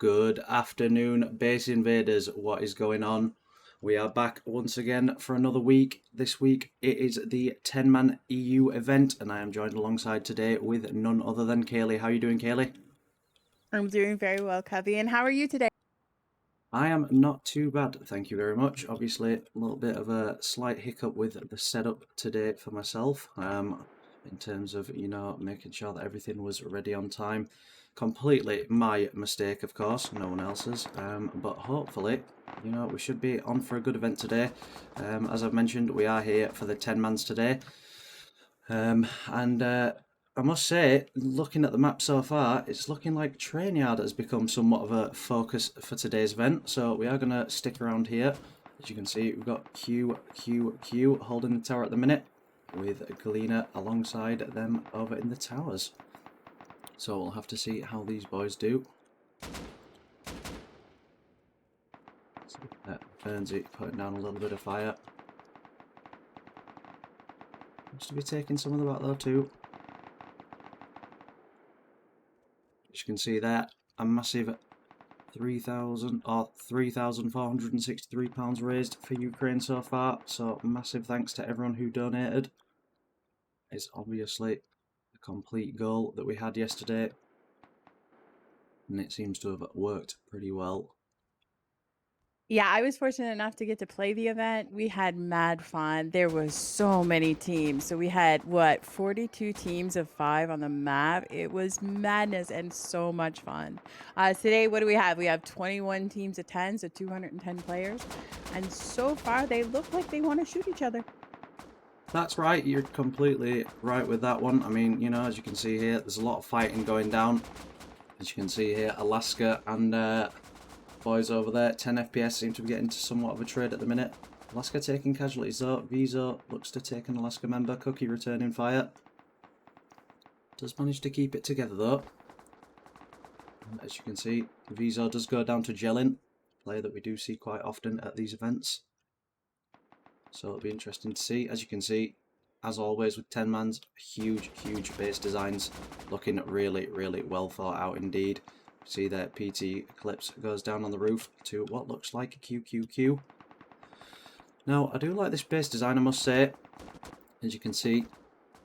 Good afternoon, Base Invaders. What is going on? We are back once again for another week. This week it is the 10-man EU event, and I am joined alongside today with none other than Kaylee. How are you doing, Kaylee? I'm doing very well, Cubby. And how are you today? I am not too bad, thank you very much. Obviously, a little bit of a slight hiccup with the setup today for myself, in terms of, making sure that everything was ready on time. Completely my mistake, of course, no one else's, but hopefully, we should be on for a good event today. As I've mentioned, we are here for the 10-mans today, and I must say, looking at the map so far, it's looking like Trainyard has become somewhat of a focus for today's event, so we are going to stick around here. As you can see, we've got Q holding the tower at the minute, with Kaileyca alongside them over in the towers. So we'll have to see how these boys do. Fernsey putting down a little bit of fire. Looks to be taking some of the back though too. As you can see there, a massive 3,000 or £3,463 raised for Ukraine so far. So massive thanks to everyone who donated. It's obviously a complete goal that we had yesterday, and it seems to have worked pretty well. Yeah, I was fortunate enough to get to play the event. We had mad fun. There was so many teams. So we had, 42 teams of 5 on the map. It was madness and so much fun. Today, what do we have? We have 21 teams of 10, so 210 players. And so far, they look like they want to shoot each other. That's right, you're completely right with that one. I mean, as you can see here, there's a lot of fighting going down. As you can see here, Alaska and boys over there, 10 FPS, seem to be getting into somewhat of a trade at the minute. Alaska taking casualties though. Vizo looks to take an Alaska member. Cookie returning fire. Does manage to keep it together though. And as you can see, Vizo does go down to Jelin, a player that we do see quite often at these events. So it'll be interesting to see. As you can see, as always with 10-mans, huge base designs, looking really well thought out indeed. See that PT Eclipse goes down on the roof to what looks like a QQQ. Now, I do like this base design, I must say. As you can see,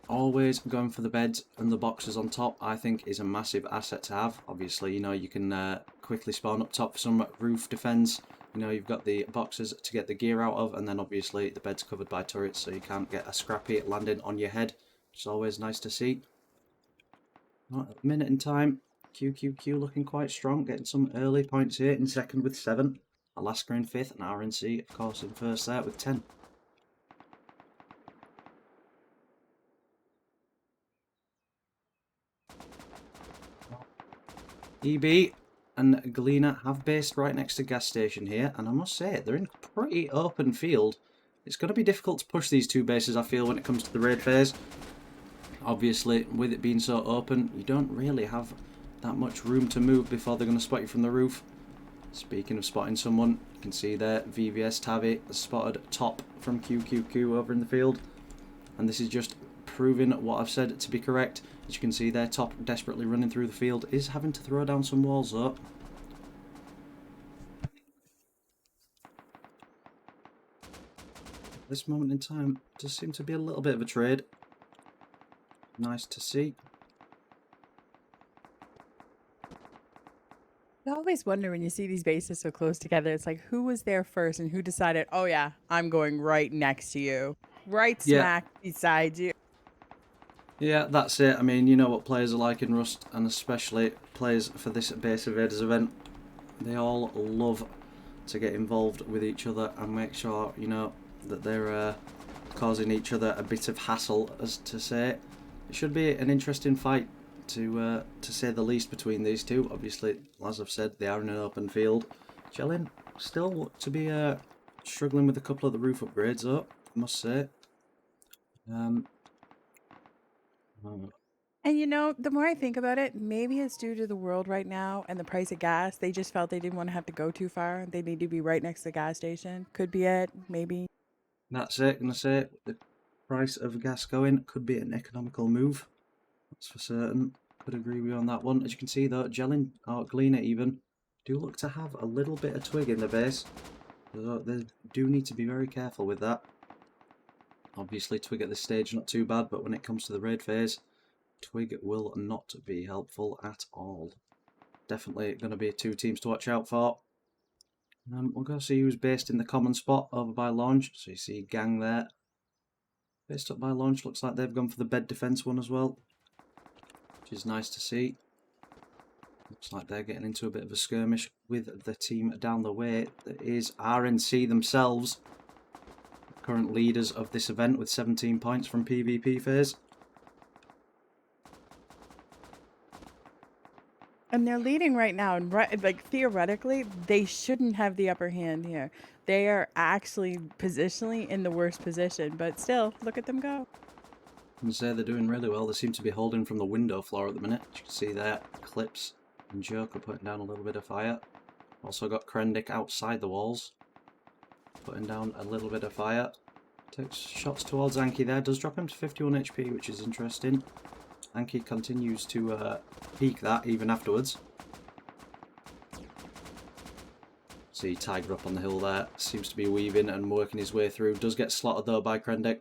always going for the beds and the boxes on top, I think is a massive asset to have. Obviously, you can quickly spawn up top for some roof defense. You've got the boxes to get the gear out of, and then obviously the bed's covered by turrets, so you can't get a scrappy landing on your head, which is always nice to see. Right, a minute in time. QQQ looking quite strong, getting some early points here in second with 7. Alaska in 5th, and RNC, of course, in first there with 10. EB and Kaileyca have based right next to gas station here, and I must say, they're in a pretty open field. It's going to be difficult to push these two bases, I feel, when it comes to the raid phase. Obviously, with it being so open, you don't really have that much room to move before they're going to spot you from the roof. Speaking of spotting someone, you can see there VVS Tavi has spotted top from QQQ over in the field, and this is just proving what I've said to be correct. As you can see there, top desperately running through the field, is having to throw down some walls though. At this moment in time, does seem to be a little bit of a trade. Nice to see. I always wonder when you see these bases so close together, it's like, who was there first and who decided, oh yeah, I'm going right next to you, right smack beside you. Yeah, that's it. I mean, you know what players are like in Rust, and especially players for this Base Invaders event. They all love to get involved with each other and make sure, that they're causing each other a bit of hassle, as to say. It should be an interesting fight, to say the least, between these two. Obviously, as I've said, they are in an open field. Jelin still to be struggling with a couple of the roof upgrades, though, I must say. And the more I think about it, maybe it's due to the world right now and the price of gas. They just felt they didn't want to have to go too far. They need to be right next to the gas station. Could be it, maybe. That's it, gonna say, the price of gas going could be an economical move. That's for certain. Could agree with you on that one. As you can see though, Jelin, or Kaileyca even, do look to have a little bit of twig in the base. They do need to be very careful with that. Obviously twig at this stage not too bad, but when it comes to the raid phase, twig will not be helpful at all. Definitely going to be 2 teams to watch out for. We'll go see who's based in the common spot over by launch. So you see gang there. Based up by launch, looks like they've gone for the bed defense one as well, which is nice to see. Looks like they're getting into a bit of a skirmish with the team down the way. That is RNC themselves, current leaders of this event with 17 points from PvP phase. And they're leading right now, and like theoretically, they shouldn't have the upper hand here. They are actually positionally in the worst position, but still, look at them go. I can say they're doing really well. They seem to be holding from the window floor at the minute. As you can see there, Clips and Joker putting down a little bit of fire. Also got Krendic outside the walls, putting down a little bit of fire. Takes shots towards Anki there, does drop him to 51 HP, which is interesting. Anki continues to peak that even afterwards. See Tiger up on the hill there, seems to be weaving and working his way through. Does get slotted though by Krendic.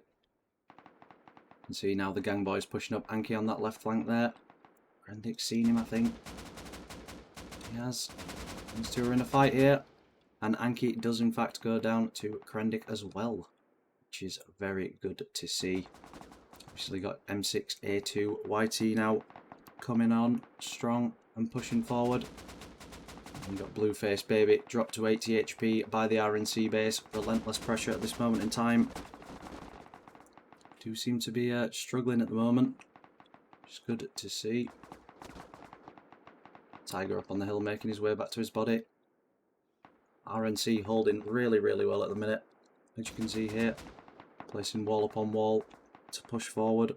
You can see now the gang boys pushing up Anki on that left flank there. Krendic's seen him, I think. He has. These two are in a fight here. And Anki does in fact go down to Krendic as well, which is very good to see. Obviously got M6A2 YT now coming on strong and pushing forward. And got Blueface Baby dropped to 80 HP by the RNC base. Relentless pressure at this moment in time. Do seem to be struggling at the moment. It's good to see. Tiger up on the hill making his way back to his body. RNC holding really, really well at the minute. As you can see here, placing wall upon wall to push forward.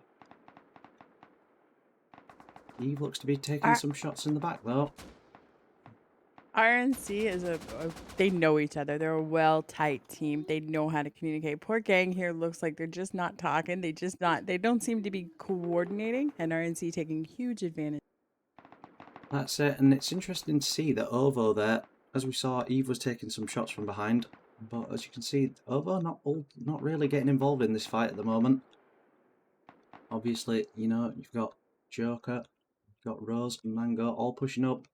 Eve looks to be taking some shots in the back though. RNC is they know each other. They're a well-tight team. They know how to communicate. Poor gang here looks like they're just not talking. They don't seem to be coordinating, and RNC taking huge advantage. That's it, and it's interesting to see that Ovo there, as we saw, Eve was taking some shots from behind, but as you can see, Ovo not really getting involved in this fight at the moment. Obviously, you know, you've got Joker, you've got Rose and Mango all pushing up.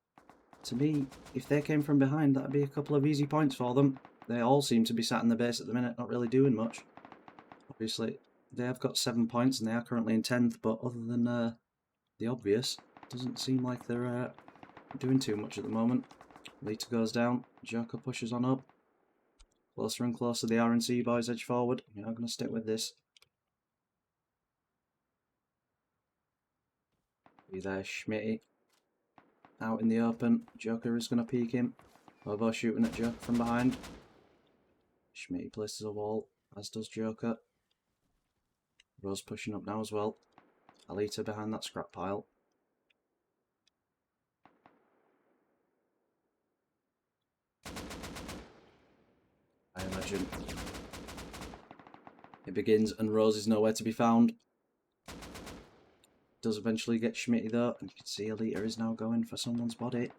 To me, if they came from behind, that'd be a couple of easy points for them. They all seem to be sat in the base at the minute, not really doing much. Obviously, they have got 7 points and they are currently in 10th, but other than the obvious, doesn't seem like they're doing too much at the moment. Lita goes down, Joker pushes on up. Closer and closer the RNC boys edge forward. Yeah, I'm going to stick with this. Be there, Schmitty. Out in the open, Joker is going to peek him. Bobo shooting at Joker from behind. Schmitty places a wall, as does Joker. Rose pushing up now as well. Alita behind that scrap pile. I imagine it begins and Rose is nowhere to be found. Does eventually get Schmitty though, and you can see Alita is now going for someone's body.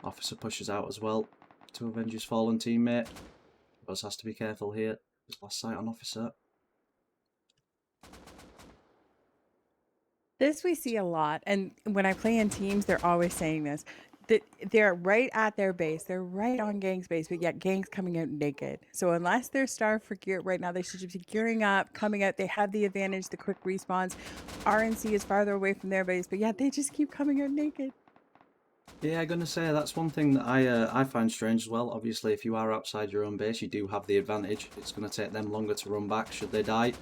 Officer pushes out as well to avenge his fallen teammate. Rose has to be careful here. His last sight on Officer. This we see a lot, and when I play in teams, they're always saying this. That they're right at their base, they're right on gang's base, but yet gang's coming out naked. So unless they're starved for gear right now, they should be gearing up, coming out. They have the advantage, the quick respawns. RNC is farther away from their base, but yet they just keep coming out naked. Yeah, I'm gonna say that's one thing that I find strange as well. Obviously, if you are outside your own base, you do have the advantage. It's gonna take them longer to run back should they die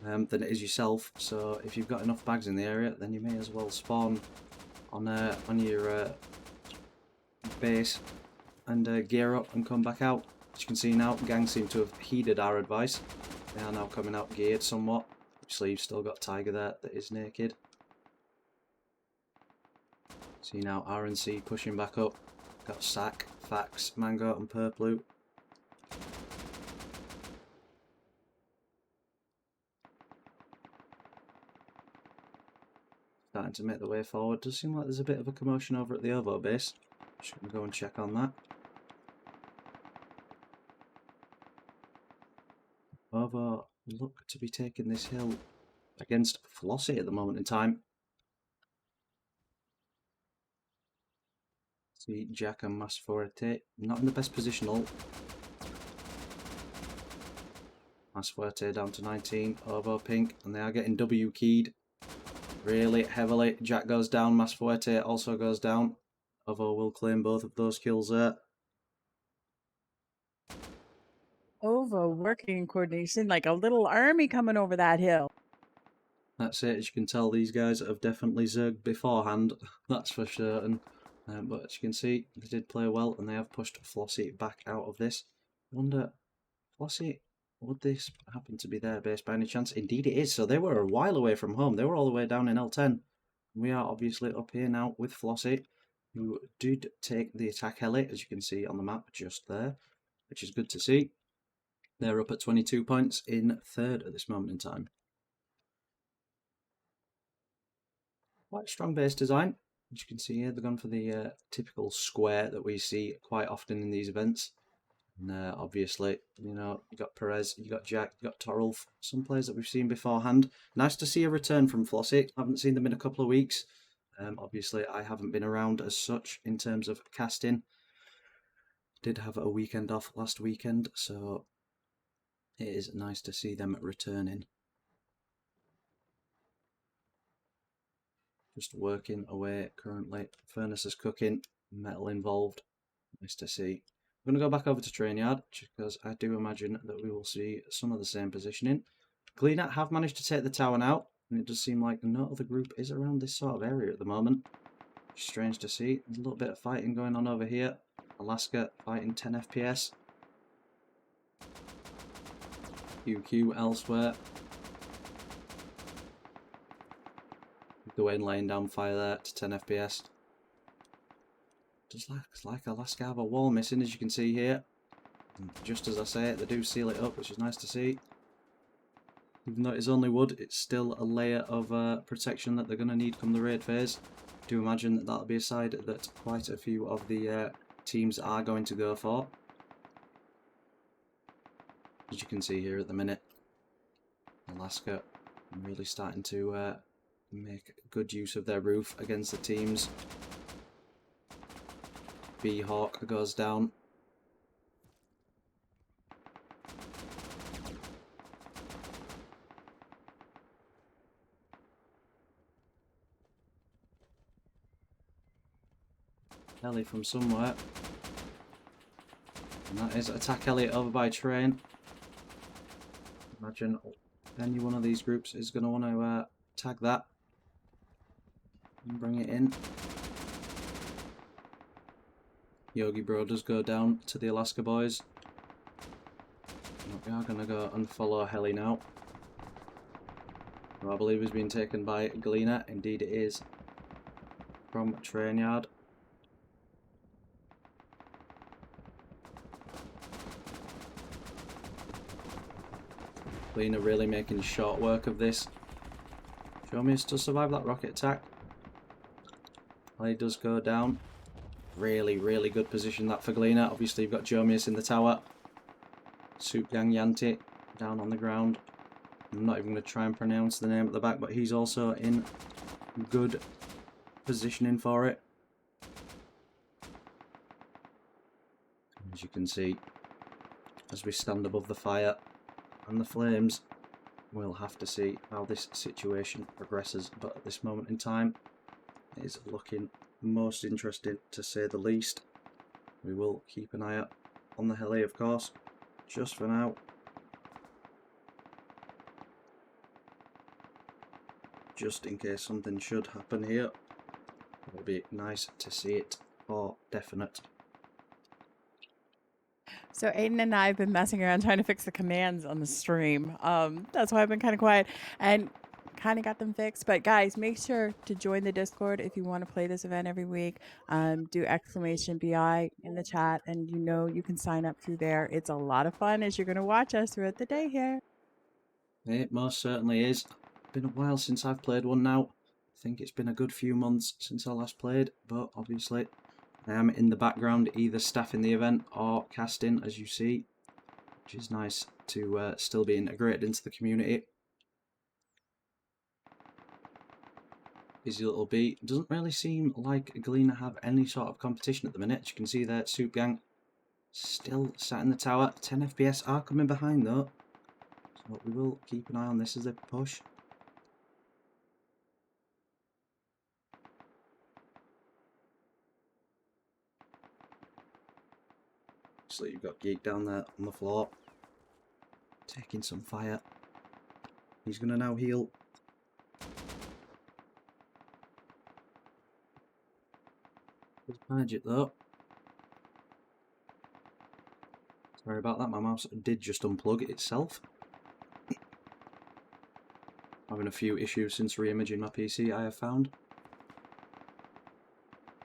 than it is yourself. So if you've got enough bags in the area, then you may as well spawn on your base and gear up and come back out. As you can see now, gang seem to have heeded our advice. They are now coming out geared somewhat. Obviously, you've still got Tiger there that is naked. See now, RNC pushing back up. Got Sack, Fax, Mango and Purplu. Starting to make the way forward. Does seem like there's a bit of a commotion over at the Ovo base. Just going to go and check on that. Over look to be taking this hill against Flossie at the moment in time. See Jack and Masforte not in the best positional. Masforte down to 19, Ovo pink, and they are getting W keyed really heavily. Jack goes down, Masforte also goes down. Ovo will claim both of those kills there. Ovo working in coordination like a little army coming over that hill. That's it. As you can tell, these guys have definitely zerged beforehand. That's for certain. But as you can see, they did play well, and they have pushed Flossie back out of this. I wonder, Flossie, would this happen to be their base by any chance? Indeed it is. So they were a while away from home. They were all the way down in L10. We are obviously up here now with Flossie, who did take the attack heli, as you can see on the map just there, which is good to see. They're up at 22 points in third at this moment in time. Quite a strong base design. As you can see here, they've gone for the typical square that we see quite often in these events. And obviously, you know, you got Perez, you got Jack, you got Torulf, some players that we've seen beforehand. Nice to see a return from Flossie. I haven't seen them in a couple of weeks. Obviously, I haven't been around as such in terms of casting. Did have a weekend off last weekend, so it is nice to see them returning. Just working away currently. Furnace is cooking, metal involved. Nice to see. I'm going to go back over to train yard because I do imagine that we will see some of the same positioning. Kaileyca have managed to take the tower now, and it does seem like no other group is around this sort of area at the moment. Strange to see. There's a little bit of fighting going on over here. Alaska fighting 10 FPS. QQ elsewhere. Gawain laying down fire there to 10 FPS. Just like Alaska have a wall missing, as you can see here. And just as I say it, they do seal it up, which is nice to see. Even though it is only wood, it's still a layer of protection that they're going to need come the raid phase. I do imagine that that'll be a side that quite a few of the teams are going to go for. As you can see here at the minute, Alaska really starting to make good use of their roof against the teams. B-Hawk goes down. Heli from somewhere. And that is attack heli over by train. Imagine any one of these groups is going to want to tag that and bring it in. Yogi Bro does go down to the Alaska boys. We are going to go and follow heli now. Who I believe is being taken by Kaileyca. Indeed it is. From train yard. Kaileyca really making short work of this. Jomius does survive that rocket attack. He does go down. Really, really good position that for Kaileyca. Obviously you've got Jomius in the tower. Soup Gang Yanti down on the ground. I'm not even going to try and pronounce the name at the back, but he's also in good positioning for it. As you can see, as we stand above the fire and the flames, we'll have to see how this situation progresses, but at this moment in time it is looking most interesting to say the least. We will keep an eye out on the heli, of course, just for now. Just in case something should happen here. It would be nice to see it for definite. So Aiden and I have been messing around trying to fix the commands on the stream. That's why I've been kind of quiet and kind of got them fixed. But guys, make sure to join the Discord if you want to play this event every week. Do !BI in the chat, and you know you can sign up through there. It's a lot of fun as you're going to watch us throughout the day here. It most certainly is. Been a while since I've played one now. I think it's been a good few months since I last played, but obviously I am in the background either staffing the event or casting, as you see, which is nice to still be integrated into the community. Busy little bee. Doesn't really seem like Kaileyca have any sort of competition at the minute. As you can see there, Soup Gang still sat in the tower. 10 FPS are coming behind though, so we will keep an eye on this as they push. So you've got Geek down there on the floor, taking some fire. He's going to now heal. Good magic though. Sorry about that, my mouse did just unplug itself. Having a few issues since re-imaging my PC, I have found.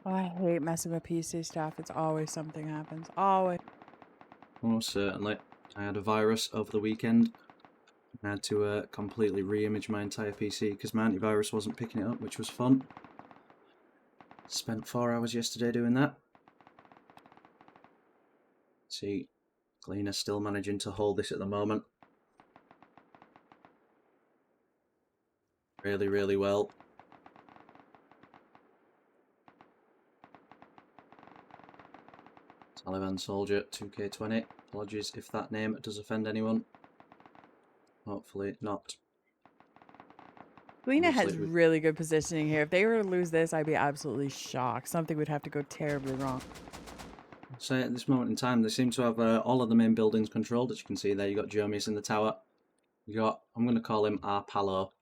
Oh, I hate messing with PC stuff. It's always something happens. Always. Oh, certainly. I had a virus over the weekend. I had to completely re-image my entire PC because my antivirus wasn't picking it up, which was fun. Spent 4 hours yesterday doing that. See, Kaileyca's still managing to hold this at the moment. Really, really well. Taliban Soldier 2K20. Apologies if that name does offend anyone. Hopefully not. Kaileyca has really good positioning here. If they were to lose this, I'd be absolutely shocked. Something would have to go terribly wrong. So at this moment in time, they seem to have all of the main buildings controlled. As you can see there, you got Jomius in the tower. You got, I'm going to call him our Palo,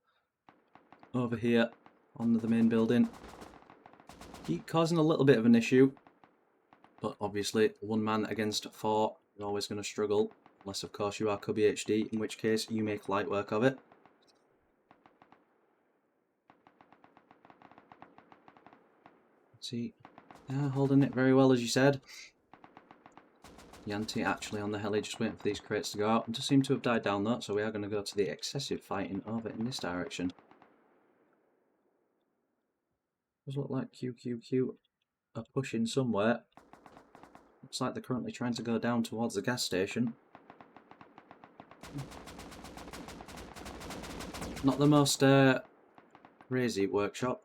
over here on the main building. Keep causing a little bit of an issue, but obviously 1 man against 4, you're always going to struggle, unless of course you are CubbyHD, in which case you make light work of it. See, yeah, holding it very well as you said. Yanti actually on the heli, just waiting for these crates to go out. And just seem to have died down though, so we are going to go to the excessive fighting over in this direction. Does look like QQQ are pushing somewhere. Looks like they're currently trying to go down towards the gas station. Not the most crazy workshop.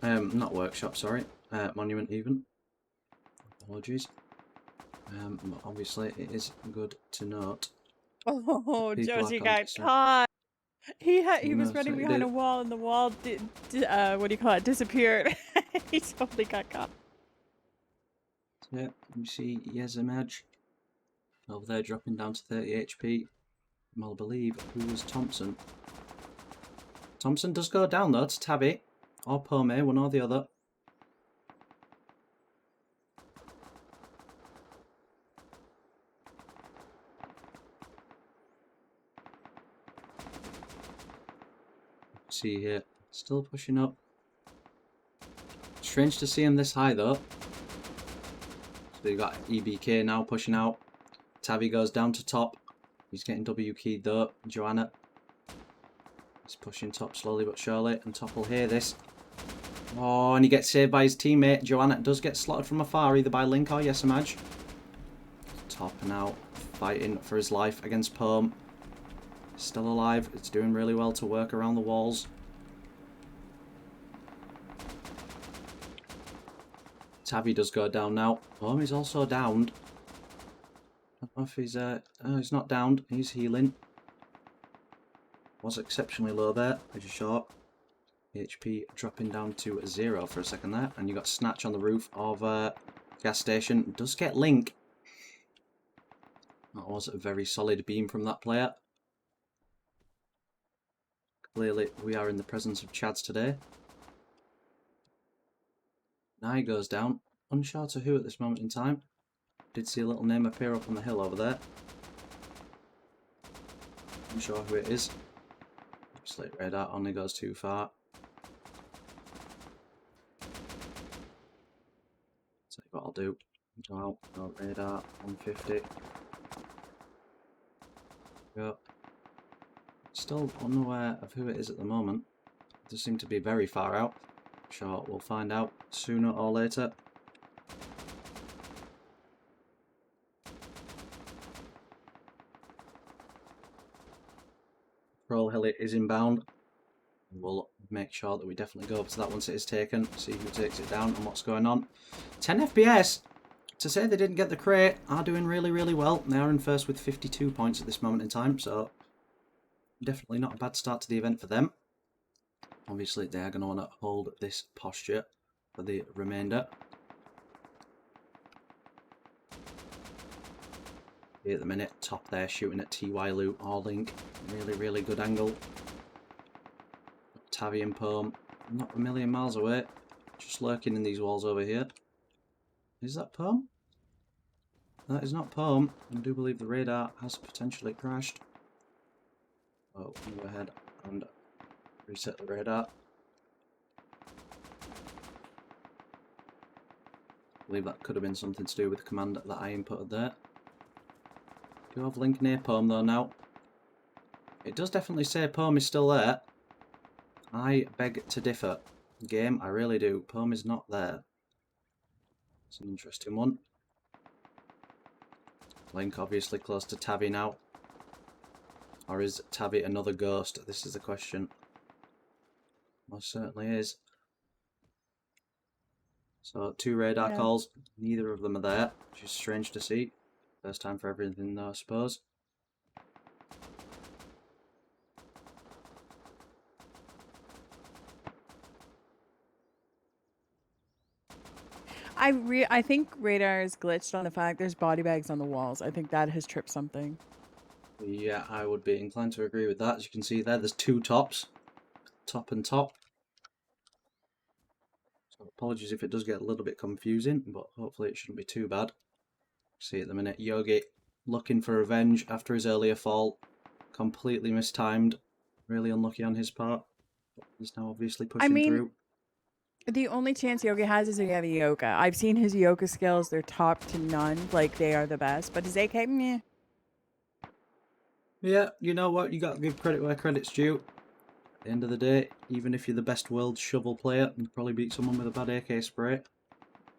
Not workshop, sorry. Monument even. Apologies. But obviously it is good to note. Oh, Josie got caught. He was running behind a wall, and the wall what do you call it? Disappeared. He totally got caught. Yeah, you see Yezamaj over there dropping down to 30 HP. I'll believe who was Thompson. Thompson does go down though to Tabby or Pome, one or the other. See here, still pushing up. Strange to see him this high though. So you got EBK now pushing out. Tabby goes down to top. He's getting W keyed though. Joanna. He's pushing top slowly but surely, and Top will hear this. Oh, and he gets saved by his teammate. Joanna does get slotted from afar, either by Link or Yesamaj. Top now fighting for his life against Pome. Still alive. It's doing really well to work around the walls. Tabby does go down now. Pome is also downed. I don't know if he's oh, he's not downed. He's healing. Was exceptionally low there, as you saw. HP dropping down to 0 for a second there, and you got Snatch on the roof of gas station. Does get Link. That was a very solid beam from that player. Clearly, we are in the presence of Chads today. Nye goes down. Unsure to who at this moment in time. Did see a little name appear up on the hill over there. Unsure who it is. Slate radar only goes too far. Tell you what I'll do. Go out, go radar, 150. Go. Still unaware of who it is at the moment. It does seem to be very far out. Sure, we'll find out sooner or later. patrol heli is inbound. We'll make sure that we definitely go up to that once it is taken, see who takes it down and what's going on. 10 FPS! To say they didn't get the crate, are doing really, really well. They are in first with 52 points at this moment in time, so definitely not a bad start to the event for them. Obviously, they are going to want to hold this posture for the remainder. Here at the minute, top there, shooting at TY Loot, All-Link. Really, really good angle. Tavi and Poem, not a million miles away, just lurking in these walls over here. Is that Poem? That is not Poem. I do believe the radar has potentially crashed. Oh, go ahead and reset the radar. I believe that could have been something to do with the command that I inputted there. Do you have link near Poem though now? It does definitely say Poem is still there. I beg to differ. Game, I really do. Poem is not there. It's an interesting one. Link obviously close to Tavi now. Or is Tavi another ghost? This is the question. Most certainly is. So 2 radar calls. Neither of them are there, which is strange to see. First time for everything though, I suppose. I think radar is glitched on the fact there's body bags on the walls. I think that has tripped something. Yeah, I would be inclined to agree with that. As you can see there, there's 2 tops. Top and top. So apologies if it does get a little bit confusing, but hopefully it shouldn't be too bad. See at the minute, Yogi looking for revenge after his earlier fall. Completely mistimed. Really unlucky on his part. But he's now obviously pushing through. The only chance Yogi has is if you have a Yoga. I've seen his Yoga skills. They're top to none. Like, they are the best. But his AK, meh. Yeah, you know what? You got to give credit where credit's due. At the end of the day, even if you're the best world shovel player, you probably beat someone with a bad AK spray.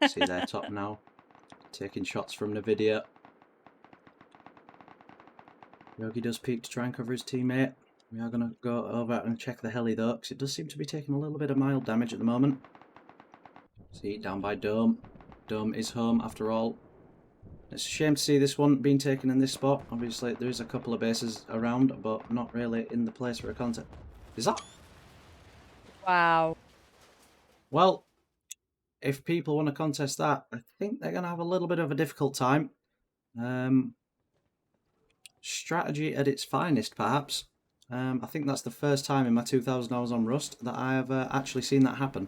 See their top now. Taking shots from Nvidia. Yogi does peek to try and cover his teammate. We are going to go over and check the heli though, because it does seem to be taking a little bit of mild damage at the moment. See, down by Dome. Dome is home after all. It's a shame to see this one being taken in this spot. Obviously, there is a couple of bases around, but not really in the place for a contest. Is that? Wow. Well, if people want to contest that, I think they're going to have a little bit of a difficult time. Strategy at its finest, perhaps. I think that's the first time in my 2,000 hours on Rust that I have actually seen that happen.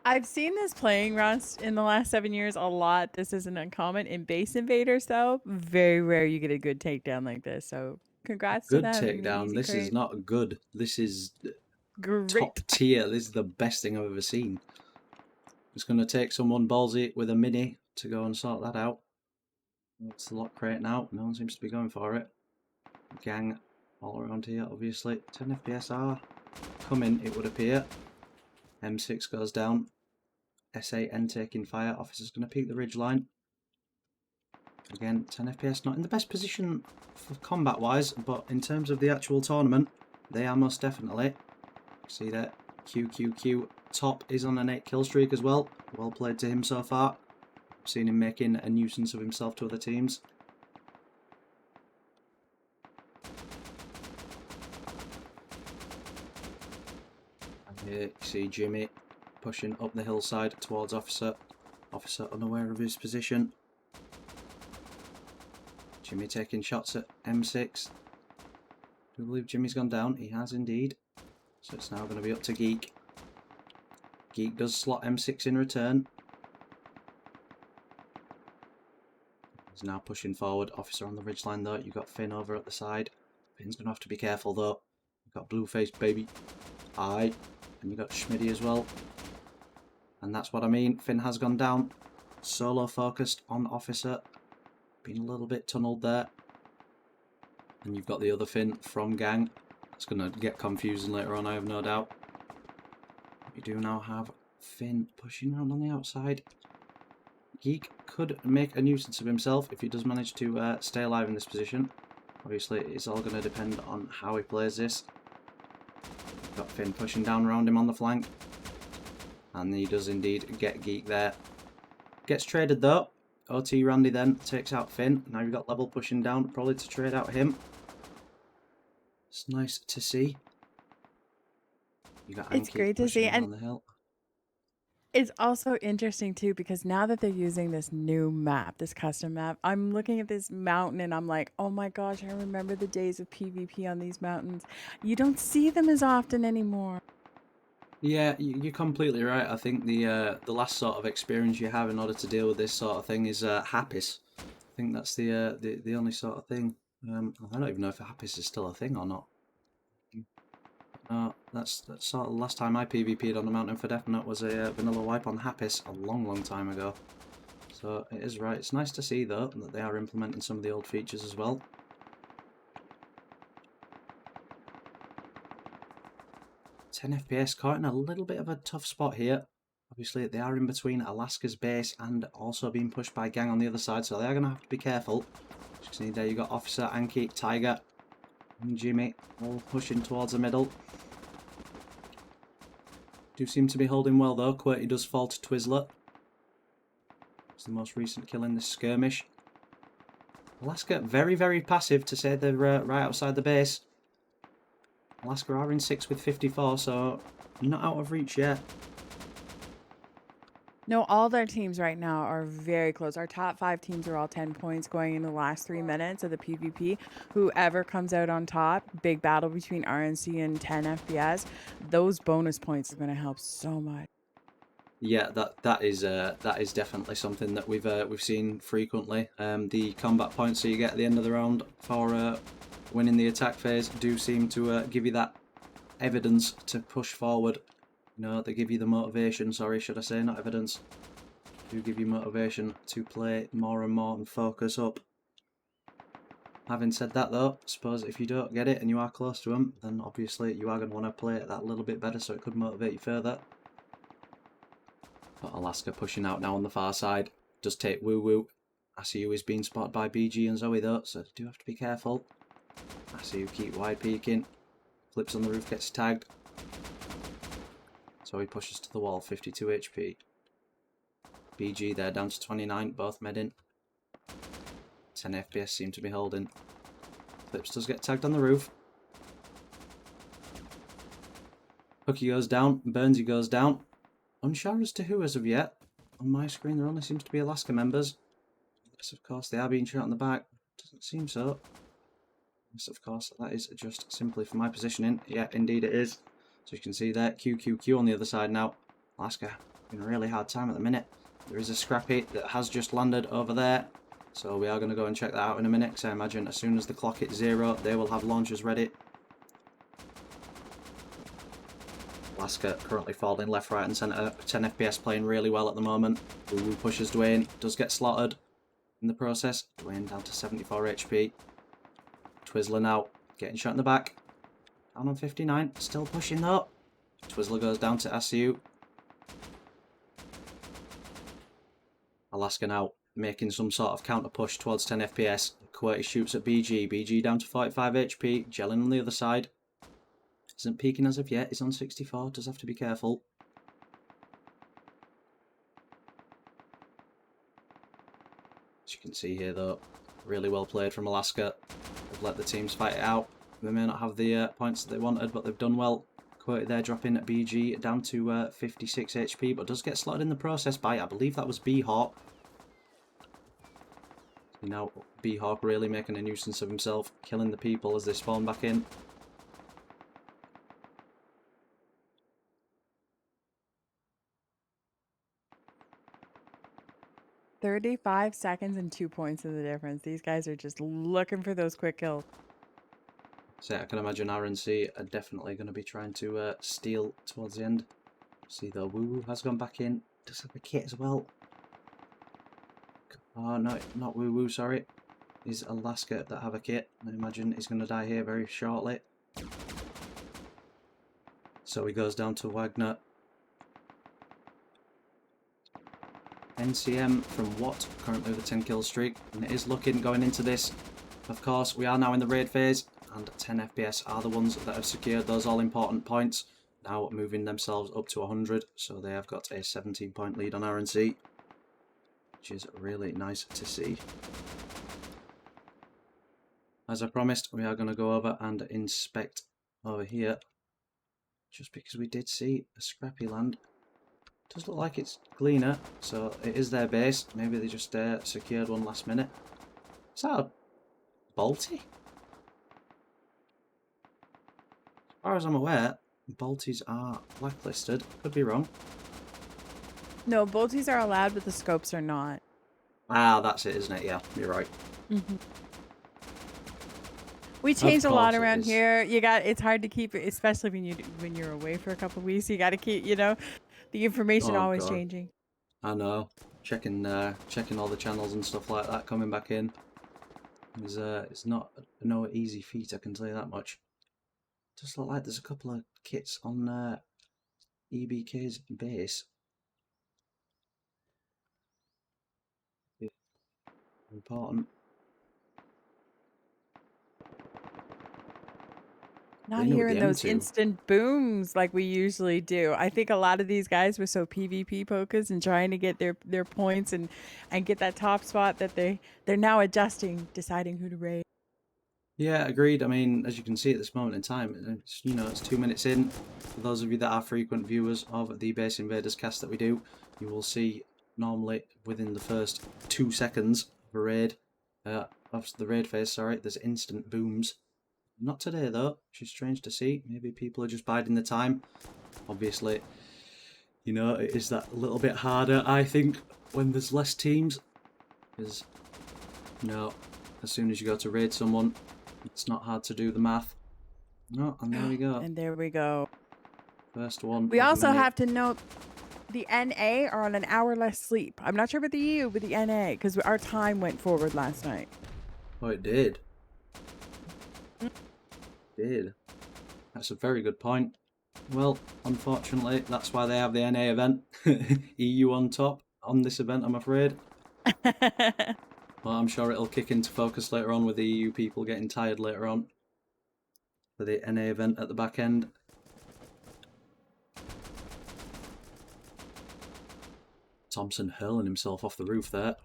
I've seen this playing Rust in the last 7 years a lot. This isn't uncommon. In base invaders, though, very rare you get a good takedown like this. So congrats to them. Good takedown. This is not good. This is great. Top tier. This is the best thing I've ever seen. It's going to take someone ballsy with a mini to go and sort that out. It's the lock crate now. No one seems to be going for it. Gang all around here, obviously. 10 FPS are coming, it would appear. M6 goes down. SAN taking fire. Officer's going to peek the ridge line. Again, 10 FPS not in the best position for combat wise, but in terms of the actual tournament, they are most definitely. See that? QQQ. Top is on an 8 kill streak as well. Well played to him so far. I've seen him making a nuisance of himself to other teams. And here you see Jimmy pushing up the hillside towards Officer. Officer unaware of his position. Jimmy taking shots at M6. Do you believe Jimmy's gone down? He has indeed. So it's now going to be up to Geek. Geek does slot M6 in return. He's now pushing forward. Officer on the ridgeline though. You've got Finn over at the side. Finn's going to have to be careful though. You've got Blueface baby. Aye. And you've got Schmidty as well. And that's what I mean. Finn has gone down. Solo focused on Officer. Been a little bit tunnelled there. And you've got the other Finn from Gang. It's going to get confusing later on, I have no doubt. We do now have Finn pushing around on the outside. Geek could make a nuisance of himself if he does manage to stay alive in this position. Obviously, it's all going to depend on how he plays this. Got Finn pushing down around him on the flank. And he does indeed get Geek there. Gets traded though. OT Randy then takes out Finn. Now you've got Level pushing down, probably to trade out him. It's nice to see. You got It's Anki great to pushing see, him and on the hill. it's also interesting too because now that they're using this new map, this custom map, I'm looking at this mountain and I'm like, oh my gosh, I remember the days of PvP on these mountains. You don't see them as often anymore. Yeah, you're completely right. I think the last sort of experience you have in order to deal with this sort of thing is Happis. I think that's the only sort of thing. I don't even know if Happis is still a thing or not. No, that's sort of the last time I PvP'd on the mountain for definite was a vanilla wipe on Happis a long time ago. So it is right. It's nice to see though that they are implementing some of the old features as well. 10 FPS, caught in a little bit of a tough spot here. Obviously, they are in between Alaska's base and also being pushed by gang on the other side, so they are going to have to be careful. As you can see there, you've got Officer, Anki, Tiger, and Jimmy all pushing towards the middle. Do seem to be holding well though. QWERTY does fall to Twizzler. It's the most recent kill in this skirmish. Alaska, very passive to say they're right outside the base. Alaska are in 6 with 54, so you're not out of reach yet. No, all their teams right now are very close. Our top 5 teams are all 10 points going in the last 3 minutes of the PvP. Whoever comes out on top, big battle between RNC and 10 FPS, those bonus points are going to help so much. Yeah, that is definitely something that we've seen frequently. The combat points that you get at the end of the round for winning the attack phase do seem to give you that evidence to push forward. You know, they give you the motivation. Sorry, should I say not evidence? Do give you motivation to play more and more and focus up. Having said that though, I suppose if you don't get it and you are close to them, then obviously you are going to want to play it that little bit better, so it could motivate you further. But Alaska pushing out now on the far side. Does take Woo Woo. ASU is being spotted by BG and Zoe though, so do have to be careful. ASU keep wide peeking. Flips on the roof, gets tagged. So he pushes to the wall, 52 HP. BG there down to 29, both medding. 10 FPS seem to be holding. Flips does get tagged on the roof. Hooky goes down, Burnsy goes down. Unsure as to who as of yet. On my screen there only seems to be Alaska members. Yes, of course, they are being shot in the back. Doesn't seem so. Yes, of course, that is just simply for my positioning. Yeah, indeed it is. So you can see there, QQQ on the other side now. Alaska having a really hard time at the minute. There is a Scrappy that has just landed over there. So we are going to go and check that out in a minute, because I imagine as soon as the clock hits 0, they will have launchers ready. Alaska currently falling left, right and centre. 10 FPS playing really well at the moment. Woo pushes Dwayne, does get slaughtered in the process. Dwayne down to 74 HP. Twizzler now getting shot in the back. Down on 59, still pushing though. Twizzler goes down to ASU. Alaska now making some sort of counter push towards 10 FPS. QWERTY shoots at BG. BG down to 45 HP. Gelling on the other side. Isn't peaking as of yet. He's on 64. Does have to be careful. As you can see here though, really well played from Alaska. They've let the teams fight it out. They may not have the points that they wanted, but they've done well. QWERTY there dropping at BG down to 56 HP, but does get slotted in the process by, I believe that was B-Hawk. Now B-Hawk really making a nuisance of himself, killing the people as they spawn back in. "35 seconds and 2 points of the difference." These guys are just looking for those quick kills. So I can imagine RNC are definitely going to be trying to steal towards the end. See though, Woo Woo has gone back in. Does have a kit as well. Oh no, not Woo Woo, sorry. Is Alaska that have a kit. I imagine he's going to die here very shortly. So he goes down to Wagner. NCM from Watt, currently with a 10 kill streak. And it is looking, going into this, Of course, we are now in the raid phase, and 10 FPS are the ones that have secured those all-important points, now moving themselves up to 100, so they have got a 17-point lead on RNC, which is really nice to see. As I promised, we are going to go over and inspect over here, just because we did see a scrappy land. It does look like it's Kaileyca, so it is their base. Maybe they just secured one last minute. Is that a Balti? As far as I'm aware, Baltis are blacklisted. Could be wrong. No, bolties are allowed, but the scopes are not. Ah, that's it, isn't it? Yeah, you're right. Mm-hmm. We changed a lot around is. here. It's hard to keep it, especially when you're away for a couple of weeks. You got to keep, the information always changing. I know. Checking all the channels and stuff like that coming back in. It's not no easy feat, I can tell you that much. Just look like there's a couple of kits on EBK's base. Important. Not hearing those instant booms like we usually do. I think a lot of these guys were so PvP focused and trying to get their points and get that top spot that they're now adjusting, deciding who to raid. Yeah, agreed. I mean, as you can see at this moment in time, it's 2 minutes in. For those of you that are frequent viewers of the Base Invaders cast that we do, you will see normally within the first 2 seconds of a raid, of the raid phase, sorry, there's instant booms. Not today though, which is strange to see. Maybe people are just biding the time. Obviously, it is that little bit harder, I think, when there's less teams. Because, as soon as you go to raid someone, it's not hard to do the math. No, and there we go. And there we go. First one. We also have to note the NA are on an hour less sleep. I'm not sure about the EU, but the NA, because our time went forward last night. Oh, it did. That's a very good point. Well, unfortunately, that's why they have the NA event. EU on top on this event, I'm afraid. Well, I'm sure it'll kick into focus later on with the EU people getting tired later on for the NA event at the back end. Thompson hurling himself off the roof there.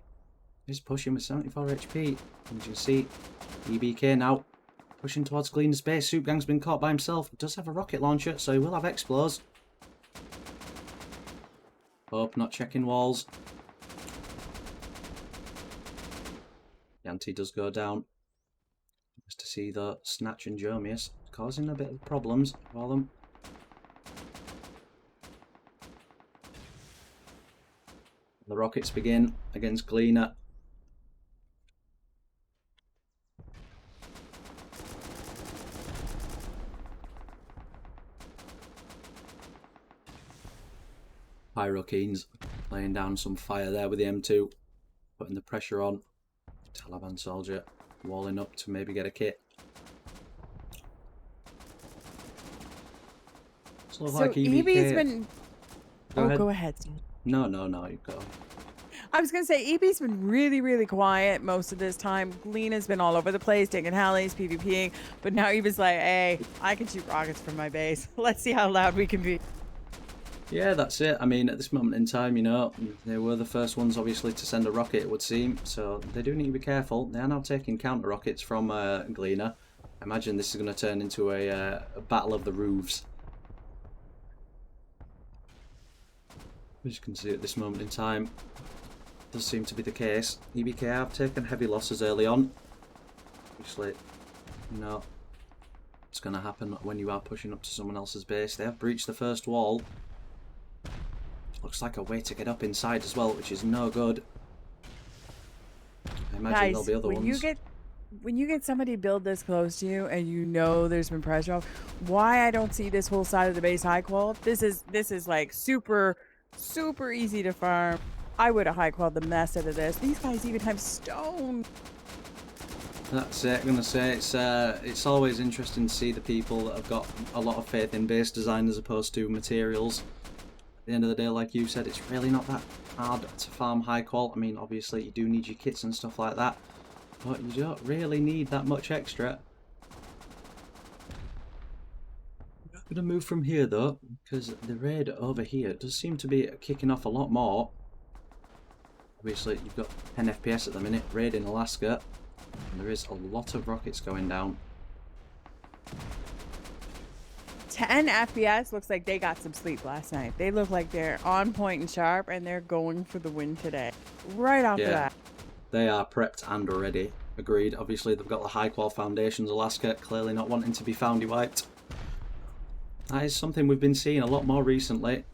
He's pushing with 74 HP. As you can see, EBK now pushing towards Kaileyca's base. Soup Gang's been caught by himself. He does have a rocket launcher, so he will have explos. Hope not checking walls. Yanti does go down. Just to see the Snatch and Jomius causing a bit of problems for them. The rockets begin against Kaileyca. Pyrokeens laying down some fire there with the M2, putting the pressure on. Taliban soldier walling up to maybe get a kit. So like EB's been... Go ahead. No, you go. I was going to say, EB's been really, really quiet most of this time. Kaileyca's been all over the place, taking helis, PvPing, but now EB's like, hey, I can shoot rockets from my base. Let's see how loud we can be. Yeah, that's it. I mean, at this moment in time, they were the first ones, obviously, to send a rocket, it would seem. So they do need to be careful. They are now taking counter rockets from Kaileyca. I imagine this is going to turn into a battle of the roofs. As you can see at this moment in time, does seem to be the case. EBK have taken heavy losses early on. Obviously, it's going to happen when you are pushing up to someone else's base. They have breached the first wall. Looks like a way to get up inside as well, which is no good. I imagine there'll be other ones. When you get somebody build this close to you and there's been pressure off, why I don't see this whole side of the base high qual? This is like super easy to farm. I would have high qualled the mess out of this. These guys even have stone. That's it. I'm gonna say it's always interesting to see the people that have got a lot of faith in base design as opposed to materials. At the end of the day, like you said, it's really not that hard to farm high qual. I mean, obviously you do need your kits and stuff like that, but you don't really need that much extra. I'm going to move from here though, because the raid over here does seem to be kicking off a lot more. Obviously, you've got 10 FPS at the minute, raid in Alaska, and there is a lot of rockets going down. 10 FPS looks like they got some sleep last night. They look like they're on point and sharp, and they're going for the win today. Right off the bat. They are prepped and ready. Agreed. Obviously, they've got the high-qual foundations. Alaska clearly not wanting to be foundy wiped. That is something we've been seeing a lot more recently.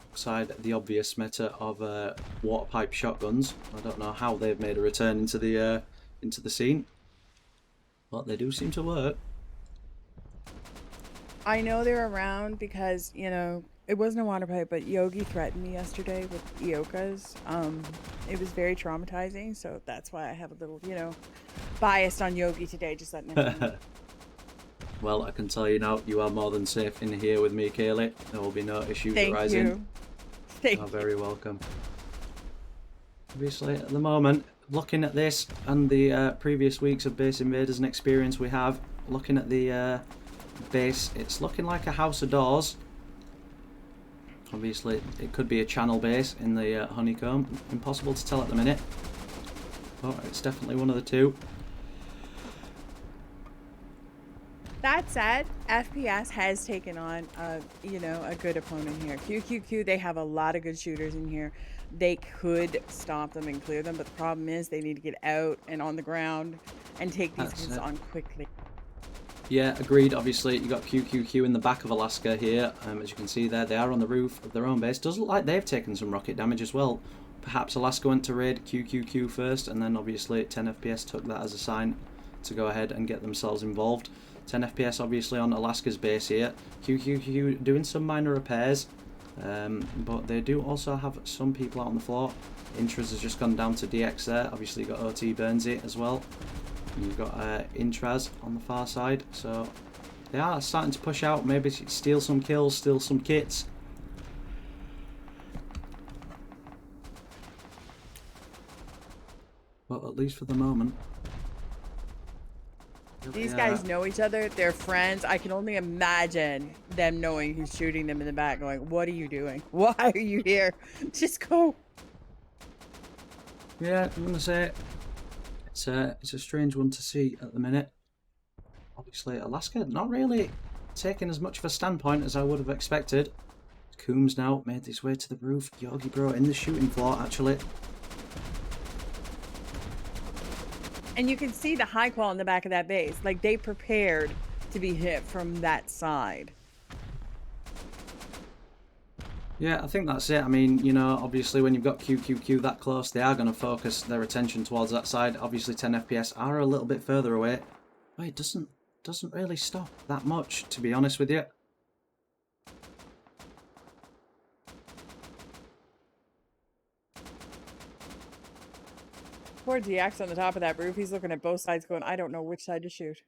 Alongside the obvious meta of water pipe shotguns. I don't know how they've made a return into the scene, but they do seem to work. I know they're around because, you know, it wasn't a water pipe, but Yogi threatened me yesterday with Iokas. It was very traumatizing, so that's why I have a little, you know, biased on Yogi today, just letting everyone know. Well, I can tell you now, you are more than safe in here with me, Kaylee. There will be no issues arising. Thank you. Thank you. You're very welcome. Obviously, at the moment, looking at this and the previous weeks of base invaders and experience we have, looking at the base, it's looking like a house of doors. Obviously, it could be a channel base in the honeycomb. Impossible to tell at the minute, but it's definitely one of the two. That said, FPS has taken on, you know, a good opponent here. QQQ, they have a lot of good shooters in here. They could stop them and clear them, but the problem is they need to get out and on the ground and take these kids on quickly. Yeah, agreed. Obviously, you got QQQ in the back of Alaska here. As you can see there, they are on the roof of their own base. Does look like they've taken some rocket damage as well. Perhaps Alaska went to raid QQQ first, and then obviously 10 FPS took that as a sign to go ahead and get themselves involved. 10 FPS obviously on Alaska's base here. QQQ doing some minor repairs, but they do also have some people out on the floor. Intras has just gone down to DX there. Obviously, you've got OT Burnsy as well. And you've got Intras on the far side, so they are starting to push out, maybe steal some kills, steal some kits. But at least for the moment. These guys know each other, they're friends. I can only imagine them knowing who's shooting them in the back, going, what are you doing? Why are you here? Just go. Yeah, I'm going to say it's a strange one to see at the minute. Obviously, Alaska not really taking as much of a standpoint as I would have expected. Coombs now made his way to the roof. Yogi Bro in the shooting floor, actually. And you can see the high qual in the back of that base. Like, they prepared to be hit from that side. Yeah, I think that's it. I mean, you know, obviously when you've got QQQ that close, they are going to focus their attention towards that side. Obviously 10 FPS are a little bit further away. But it doesn't really stop that much, to be honest with you. Poor DX on the top of that roof. He's looking at both sides going, I don't know which side to shoot.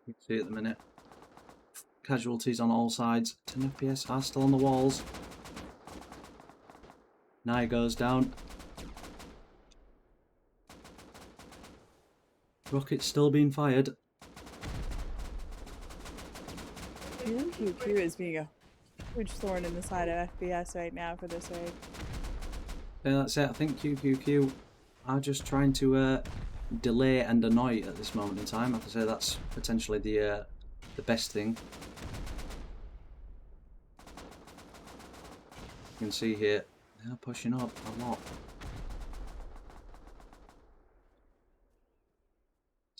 You can see at the minute. Casualties on all sides. 10 FPS are still on the walls. Nye goes down. Rockets still being fired. QQ is being a huge thorn in the side of FPS right now for this raid. Yeah, that's it. I think QQQ are just trying to delay and annoy at this moment in time. I have to say that's potentially the best thing. You can see here they're pushing up a lot.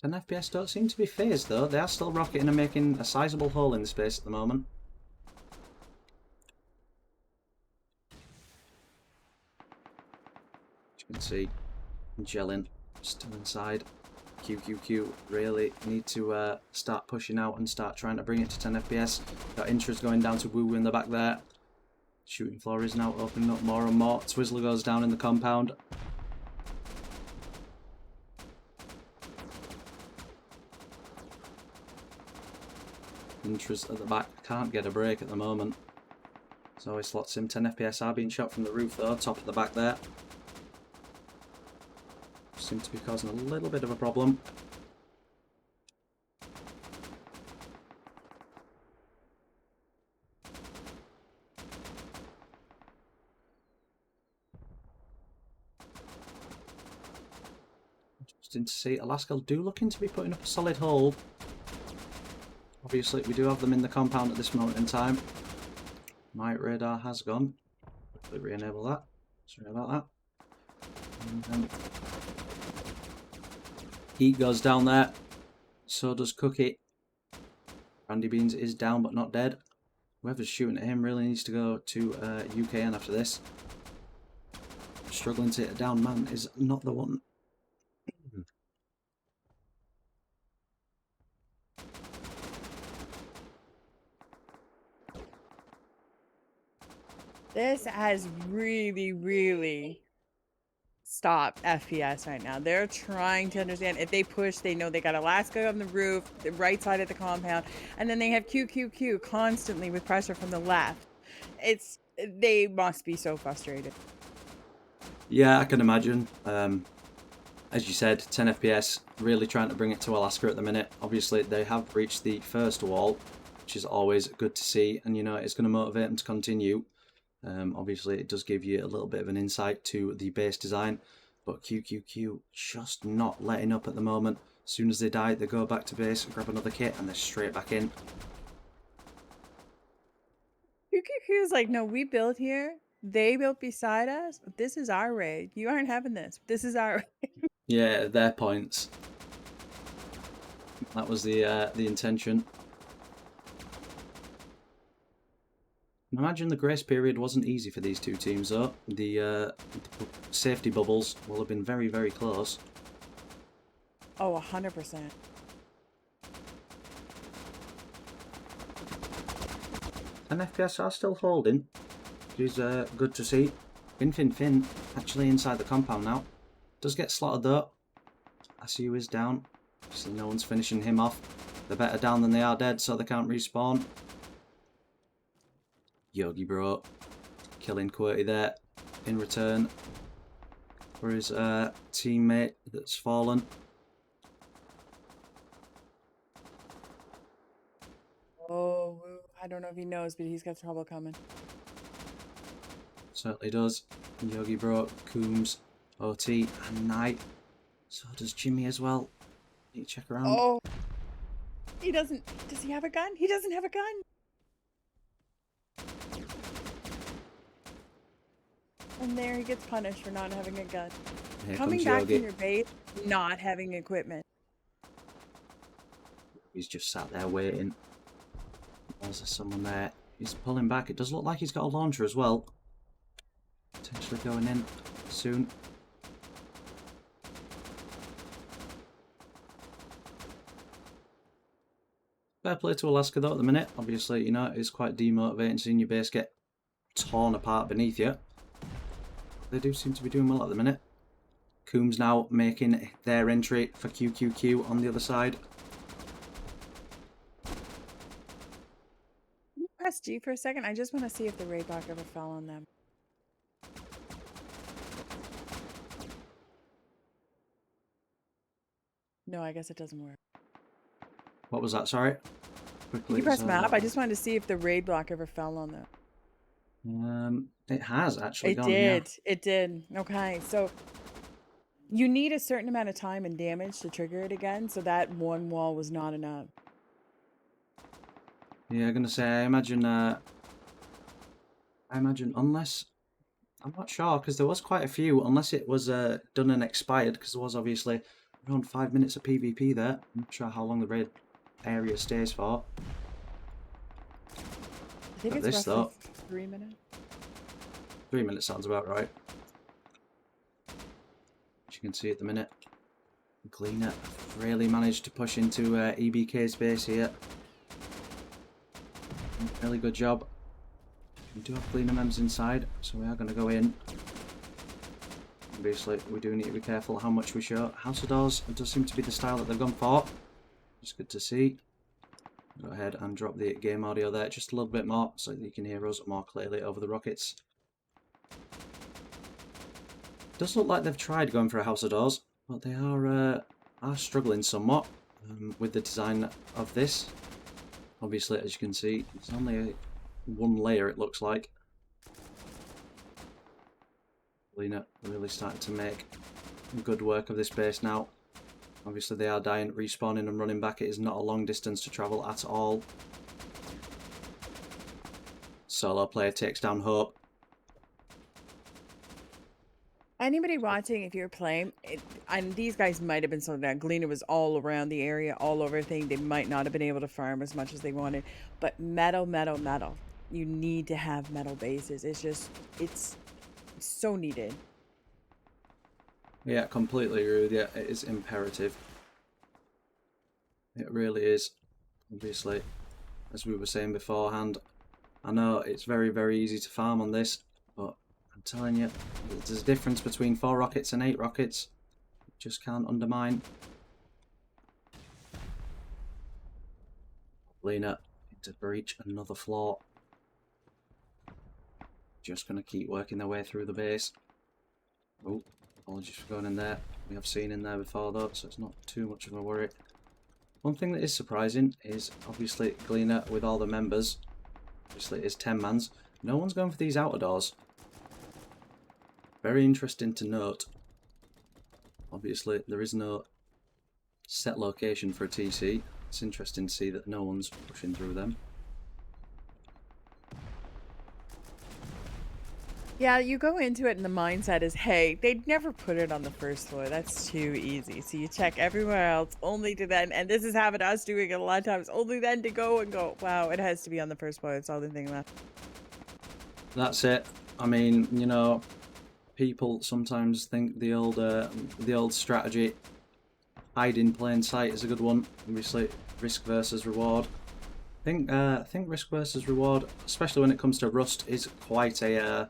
10 FPS don't seem to be phased though. They are still rocketing and making a sizable hole in the space at the moment. As you can see, gelling still inside. QQQ really need to start pushing out and start trying to bring it to 10 FPS. Got Intras going down to Woo in the back there. Shooting floor is now opening up more and more. Twizzler goes down in the compound. Intras at the back can't get a break at the moment. So he slots him. 10 FPS are being shot from the roof though, top of the back there. Seems to be causing a little bit of a problem. Interesting to see. Alaska do looking to be putting up a solid hold. Obviously, we do have them in the compound at this moment in time. My radar has gone. Quickly re-enable that. Sorry about that. And Heat goes down there. So does Cookie. Randy Beans is down but not dead. Whoever's shooting at him really needs to go to UKN after this. Struggling to hit a down man is not the one. This has really stopped FPS right now. They're trying to understand if they push, they know they got Alaska on the roof, the right side of the compound, and then they have QQQ constantly with pressure from the left. They must be so frustrated. Yeah, I can imagine. As you said, 10 FPS, really trying to bring it to Alaska at the minute. Obviously, they have reached the first wall, which is always good to see, and you know, it's going to motivate them to continue. Obviously, it does give you a little bit of an insight to the base design, but QQQ just not letting up at the moment. As soon as they die, they go back to base, grab another kit, and they're straight back in. QQQ is like, no, we built here. They built beside us. This is our raid. You aren't having this. This is our raid. Yeah, their points. That was the intention. Imagine the grace period wasn't easy for these two teams though. The safety bubbles will have been very close. Oh, 100%. And FPS are still holding, which is good to see. Fin actually inside the compound now. Does get slotted though. SU is down. See, no one's finishing him off. They're better down than they are dead, so they can't respawn. Yogi Bro killing QWERTY there in return for his teammate that's fallen. Oh, I don't know if he knows, but he's got trouble coming. Certainly does. Yogi Bro, Coombs, OT, and Knight. So does Jimmy as well. Need to check around. Oh, he doesn't. Does he have a gun? He doesn't have a gun. And there he gets punished for not having a gun. Here Coming comes back Yogi. from your base, not having equipment. He's just sat there waiting. There's someone there. He's pulling back. It does look like he's got a launcher as well. Potentially going in soon. Fair play to Alaska though at the minute. Obviously, you know, it's quite demotivating seeing your base get torn apart beneath you. They do seem to be doing well at the minute. Coombs now making their entry for QQQ on the other side. Press G for a second. I just want to see if the raid block ever fell on them. No, I guess it doesn't work. What was that? Sorry. Quickly. You press map. I just wanted to see if the raid block ever fell on them. It has actually It gone. did. Yeah. It did. Okay, so you need a certain amount of time and damage to trigger it again, so that one wall was not enough. Yeah, I'm gonna say. I imagine unless I'm not sure because there was quite a few. Unless it was done and expired, because there was obviously around 5 minutes of PvP there. I'm not sure how long the raid area stays for. I think But it's this, roughly though, 3 minutes. 3 minutes sounds about right. As you can see at the minute, Gleaner really managed to push into EBK's base here. Really good job. We do have Gleaner members inside, so we are going to go in. Obviously, we do need to be careful how much we show. House of Doors, it does seem to be the style that they've gone for. It's good to see. Go ahead and drop the game audio there just a little bit more so that you can hear us more clearly over the rockets. Does look like they've tried going for a house of doors, but they are struggling somewhat with the design of this. Obviously, as you can see, it's only one layer, it looks like. Kaileyca really starting to make good work of this base now. Obviously, they are dying, respawning and running back. It is not a long distance to travel at all. Solo player takes down Hope. Anybody watching, if you're playing, and these guys might have been slowed down. Kaileyca was all around the area, all over thing. They might not have been able to farm as much as they wanted. But metal. You need to have metal bases. It's so needed. Yeah, completely agree with you. It is imperative. It really is. Obviously, as we were saying beforehand, I know it's very, very easy to farm on this, but I'm telling you, there's a difference between 4 rockets and 8 rockets. You just can't undermine. Kaileyca into breach another floor. Just going to keep working their way through the base. Oh, apologies for going in there. We have seen in there before though, so it's not too much of a worry. One thing that is surprising is obviously Kaileyca with all the members. Obviously it is 10 mans. No one's going for these outer doors. Very interesting to note. Obviously there is no set location for a TC. It's interesting to see that no one's pushing through them. Yeah, you go into it and the mindset is, hey, they'd never put it on the first floor. That's too easy. So you check everywhere else only to then, and this is happened to us doing it a lot of times, only then to go and go, wow, it has to be on the first floor. That's all the thing left. That's it. I mean, you know, people sometimes think the old strategy, hide in plain sight, is a good one. Obviously, risk versus reward. I think risk versus reward, especially when it comes to Rust, is quite a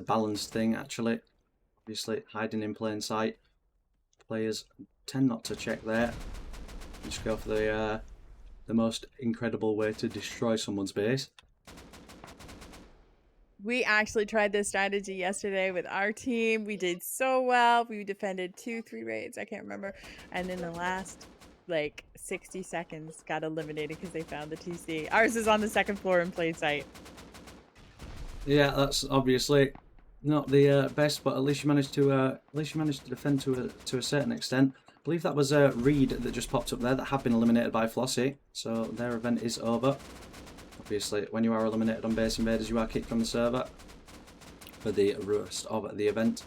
balanced thing actually. Obviously, hiding in plain sight, players tend not to check there. Just go for the most incredible way to destroy someone's base. We actually tried this strategy yesterday with our team. We did so well. We defended 2-3 raids, I can't remember. And in the last like 60 seconds got eliminated because they found the TC. Ours is on the second floor in plain sight. Yeah, that's obviously not the best, but at least you managed to defend to a certain extent. I believe that was Reed that just popped up there that have been eliminated by Flossie, so their event is over. Obviously, when you are eliminated on Base Invaders, you are kicked from the server for the rest of the event.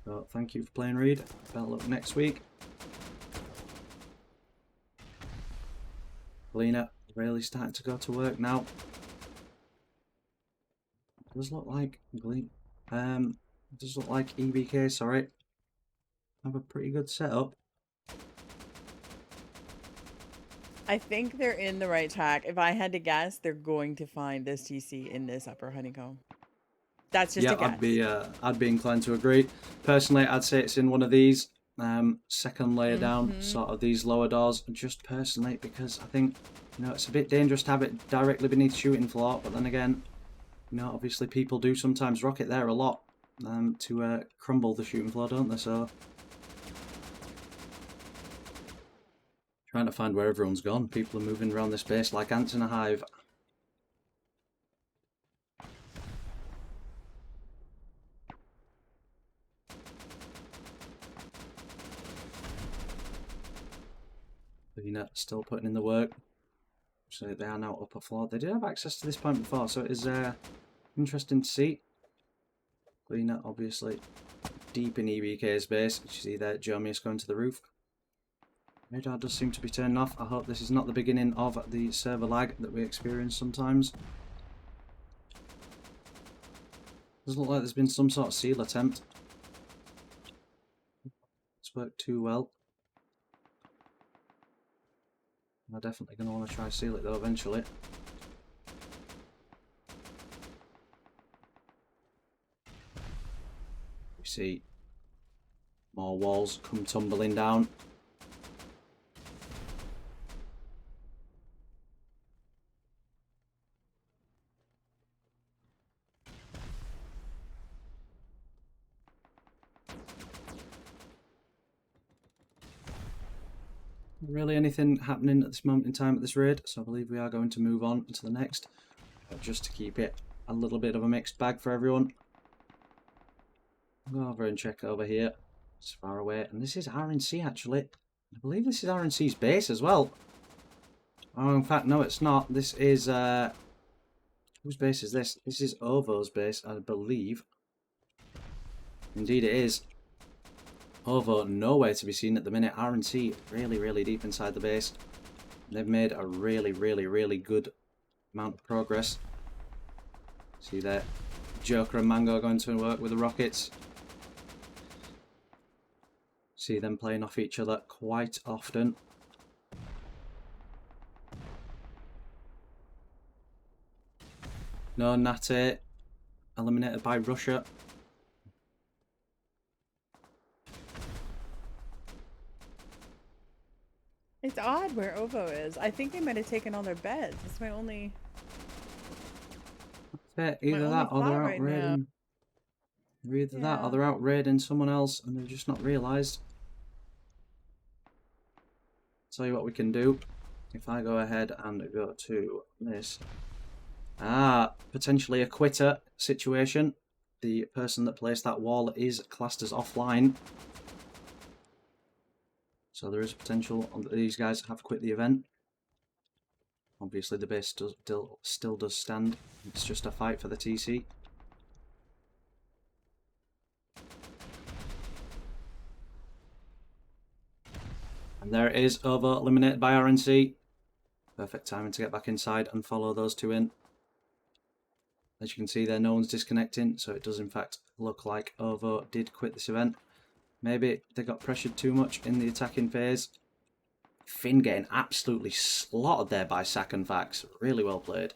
So thank you for playing, Reed. Better luck next week. Kaileyca really starting to go to work now. It does look like EBK, sorry, have a pretty good setup. I think they're in the right track. If I had to guess, they're going to find this TC in this upper honeycomb. That's just a guess. I'd be inclined to agree. Personally, I'd say it's in one of these second layer down, sort of these lower doors. Just personally, because I think, you know, it's a bit dangerous to have it directly beneath shooting floor. But then again, you know, obviously people do sometimes rocket there a lot to crumble the shooting floor, don't they? So trying to find where everyone's gone. People are moving around this base like ants in a hive. Kaileyca still putting in the work. So they are now upper floor. They did have access to this point before, so it is interesting to see. Kaileyca obviously deep in EBK's base. You see there, Jomius going to the roof. Radar does seem to be turned off. I hope this is not the beginning of the server lag that we experience sometimes. Doesn't look like there's been some sort of seal attempt. It's worked too well. I'm definitely going to want to try seal it though eventually. We see more walls come tumbling down. Not really anything happening at this moment in time at this raid, so I believe we are going to move on to the next, just to keep it a little bit of a mixed bag for everyone. I'll go over and check over here. It's far away, and this is RNC actually. I believe this is RNC's base as well. Oh, in fact, no, it's not. This is whose base is this? This is Ovo's base, I believe. Indeed, it is. Ovo nowhere to be seen at the minute. RNC really, really deep inside the base. They've made a really, really, really good amount of progress. See there, Joker and Mango going to work with the rockets. See them playing off each other quite often. No Nate eliminated by Russia. It's odd where Ovo is. I think they might have taken all their beds. It's my only... Either that or they're out raiding. Either that or they're out raiding someone else and they've just not realised. Tell you what we can do. If I go ahead and go to this. Potentially a quitter situation. The person that placed that wall is classed as offline. So there is potential that these guys have quit the event. Obviously the base still does stand. It's just a fight for the TC. And there it is, Ovo eliminated by RNC. Perfect timing to get back inside and follow those two in. As you can see there, no one's disconnecting, so it does in fact look like Ovo did quit this event. Maybe they got pressured too much in the attacking phase. Finn getting absolutely slaughtered there by Sack and Fax. Really well played.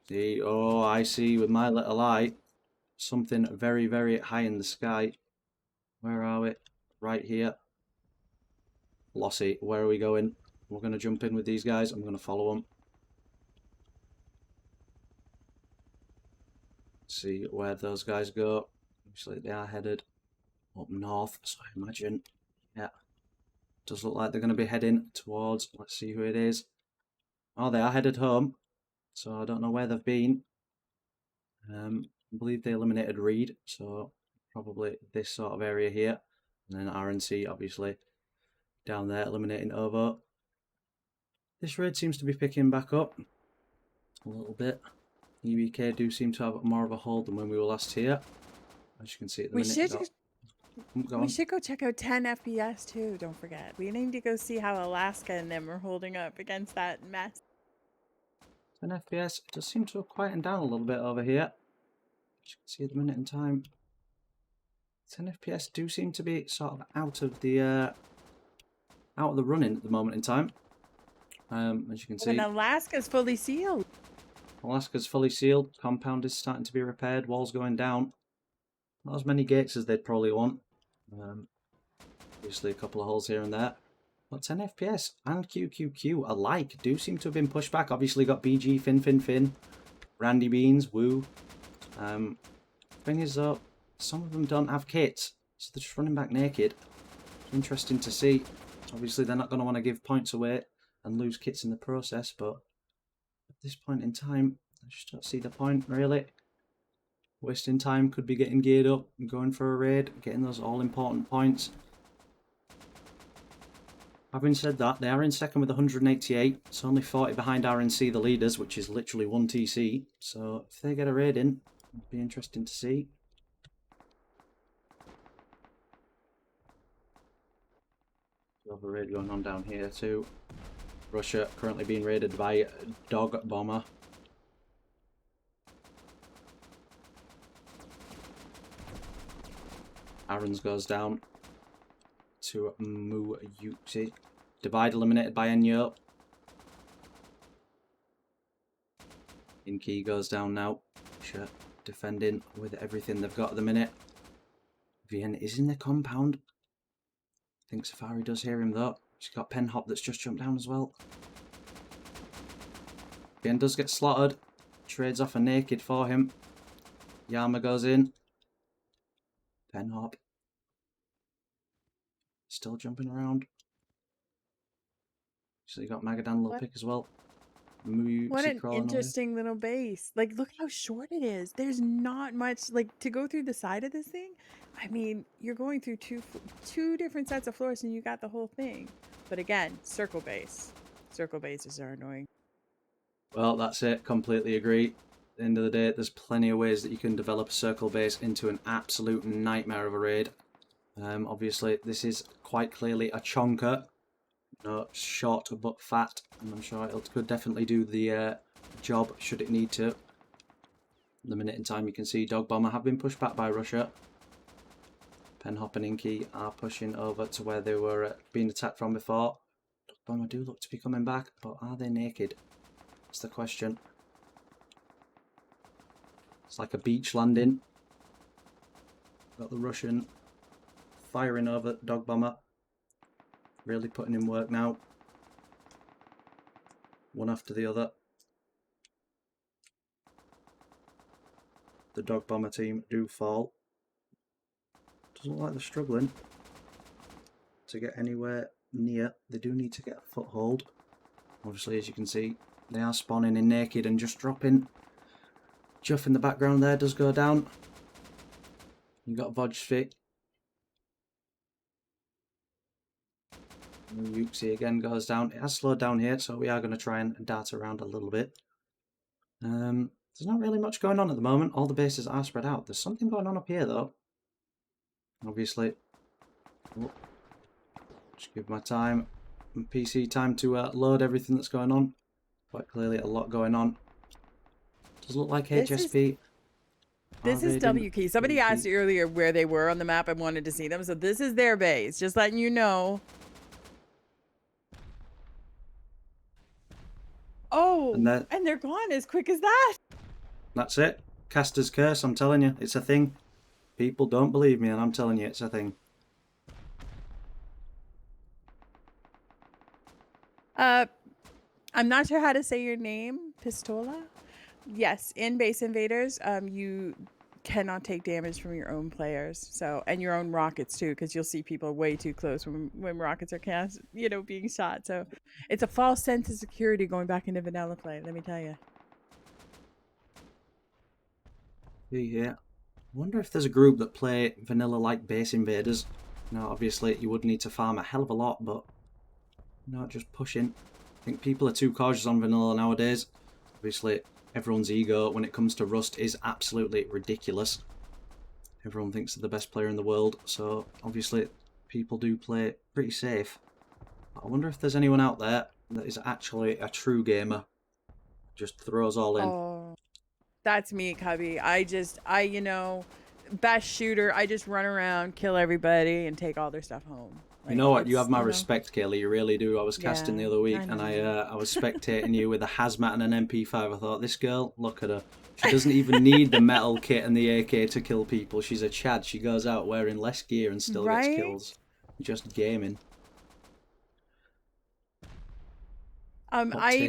See, oh, I see with my little eye something very, very high in the sky. Where are we? Right here. Lossy, where are we going? We're going to jump in with these guys. I'm going to follow them. See where those guys go. Obviously, they are headed up north, so I imagine, yeah, does look like they're going to be heading towards, let's see who it is. Oh, they are headed home, so I don't know where they've been. I believe they eliminated Reed, so probably this sort of area here. And then RNC, obviously, down there, eliminating Ovo. This raid seems to be picking back up a little bit. EBK do seem to have more of a hold than when we were last here. As you can see at the minute. We should go check out 10 FPS too, don't forget. We need to go see how Alaska and them are holding up against that mess. 10 FPS, it does seem to have quietened down a little bit over here. As you can see at the minute in time. 10 FPS do seem to be sort of out of the running at the moment in time. As you can see. And Alaska's fully sealed. Alaska's fully sealed. Compound is starting to be repaired. Walls going down. Not as many gates as they'd probably want. Obviously a couple of holes here and there. But 10 FPS and QQQ alike do seem to have been pushed back. Obviously got BG, Finn, Randy Beans, Woo. Thing is though, some of them don't have kits. So they're just running back naked. It's interesting to see. Obviously they're not going to want to give points away and lose kits in the process. But at this point in time, I just don't see the point really. Wasting time, could be getting geared up and going for a raid, getting those all-important points. Having said that, they are in second with 188. It's only 40 behind RNC, the leaders, which is literally 1 TC. So if they get a raid in, it'll be interesting to see. Another raid going on down here too. Russia currently being raided by Dog Bomber. Aaron's goes down to Mu Yuxi. Divide eliminated by Enyo. Inki goes down now. Russia defending with everything they've got at the minute. Vian is in the compound. I think Safari does hear him though. She's got Penhop that's just jumped down as well. Vian does get slaughtered. Trades off a naked for him. Yama goes in. Penhop. Still jumping around. So you got Magadan little What? pick as well. What Mooksy an crawling away. interesting little base. Like, look how short it is. There's not much, like, to go through the side of this thing. I mean, you're going through two different sets of floors and you got the whole thing. But again, circle base. Circle bases are annoying. Well, that's it. Completely agree. At the end of the day, there's plenty of ways that you can develop a circle base into an absolute nightmare of a raid. Obviously, this is quite clearly a chonker. No, short but fat, and I'm sure it could definitely do the job should it need to. The minute in time you can see Dog Bomber have been pushed back by Russia. Penhop and Inky are pushing over to where they were being attacked from before. Dog Bomber do look to be coming back, but are they naked? That's the question. It's like a beach landing. Got the Russian firing over Dog Bomber. Really putting in work now. One after the other. The Dog Bomber team do fall. Doesn't look like they're struggling to get anywhere near. They do need to get a foothold. Obviously, as you can see, they are spawning in naked and just dropping. Juff in the background there does go down. You got Vodge. Yuxi again goes down. It has slowed down here, so we are going to try and dart around a little bit. There's not really much going on at the moment. All the bases are spread out. There's something going on up here, though. Obviously. Oh, just give my PC time to load everything that's going on. Quite clearly a lot going on. Does look like HSP. This is W key. Somebody asked earlier where they were on the map and wanted to see them. So this is their base. Just letting you know. Oh, and they're gone as quick as that. That's it. Caster's curse, I'm telling you. It's a thing. People don't believe me, and I'm telling you, it's a thing. I'm not sure how to say your name. Pistola? Yes, in Base Invaders, you cannot take damage from your own players. So, and your own rockets too, because you'll see people way too close when rockets are cast, you know, being shot. So it's a false sense of security going back into vanilla play, let me tell you. Yeah. I wonder if there's a group that play vanilla like Base Invaders. Now, obviously, you would need to farm a hell of a lot, but not just pushing. I think people are too cautious on vanilla nowadays. Obviously, everyone's ego when it comes to Rust is absolutely ridiculous. Everyone thinks they're the best player in the world, so obviously people do play pretty safe. I wonder if there's anyone out there that is actually a true gamer. Just throws all in. Oh, that's me, Cubby. You know, best shooter. I just run around, kill everybody, and take all their stuff home. Like, you know what? You have my respect, Kaileyca. You really do. I was casting the other week, and I was spectating you with a hazmat and an MP5. I thought, this girl, look at her. She doesn't even need the metal kit and the AK to kill people. She's a Chad. She goes out wearing less gear and still gets kills. Just gaming. I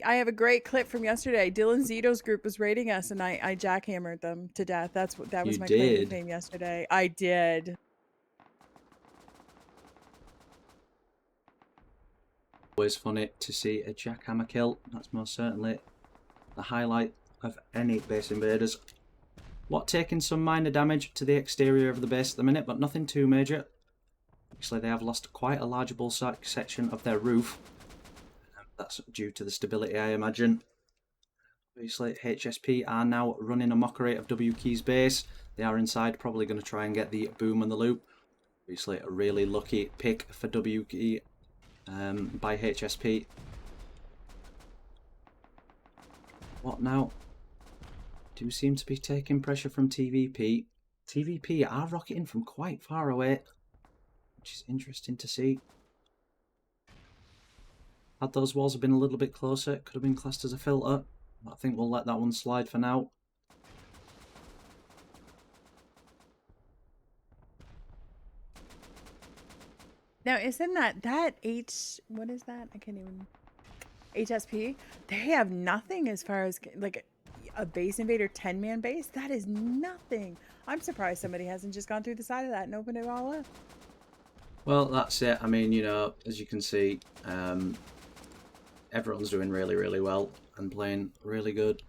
have a great clip from yesterday. Dylan Zito's group was raiding us, and I jackhammered them to death. That was my claim to fame yesterday. I did. Always funny to see a jackhammer kill. That's most certainly the highlight of any Base Invaders. What, taking some minor damage to the exterior of the base at the minute, but nothing too major. Actually, they have lost quite a large section of their roof. That's due to the stability, I imagine. Obviously, HSP are now running a mockery of WKey's base. They are inside, probably going to try and get the boom and the loop. Obviously, a really lucky pick for WKey by HSP. What now? Do seem to be taking pressure from TVP. TVP are rocketing from quite far away, which is interesting to see. Had those walls have been a little bit closer, it could have been classed as a filter. I think we'll let that one slide for now. Now, isn't that what is that? I can't even. HSP? They have nothing as far as, like, a Base Invader 10-man base? That is nothing. I'm surprised somebody hasn't just gone through the side of that and opened it all up. Well, that's it. I mean, you know, as you can see, everyone's doing really, really well and playing really good.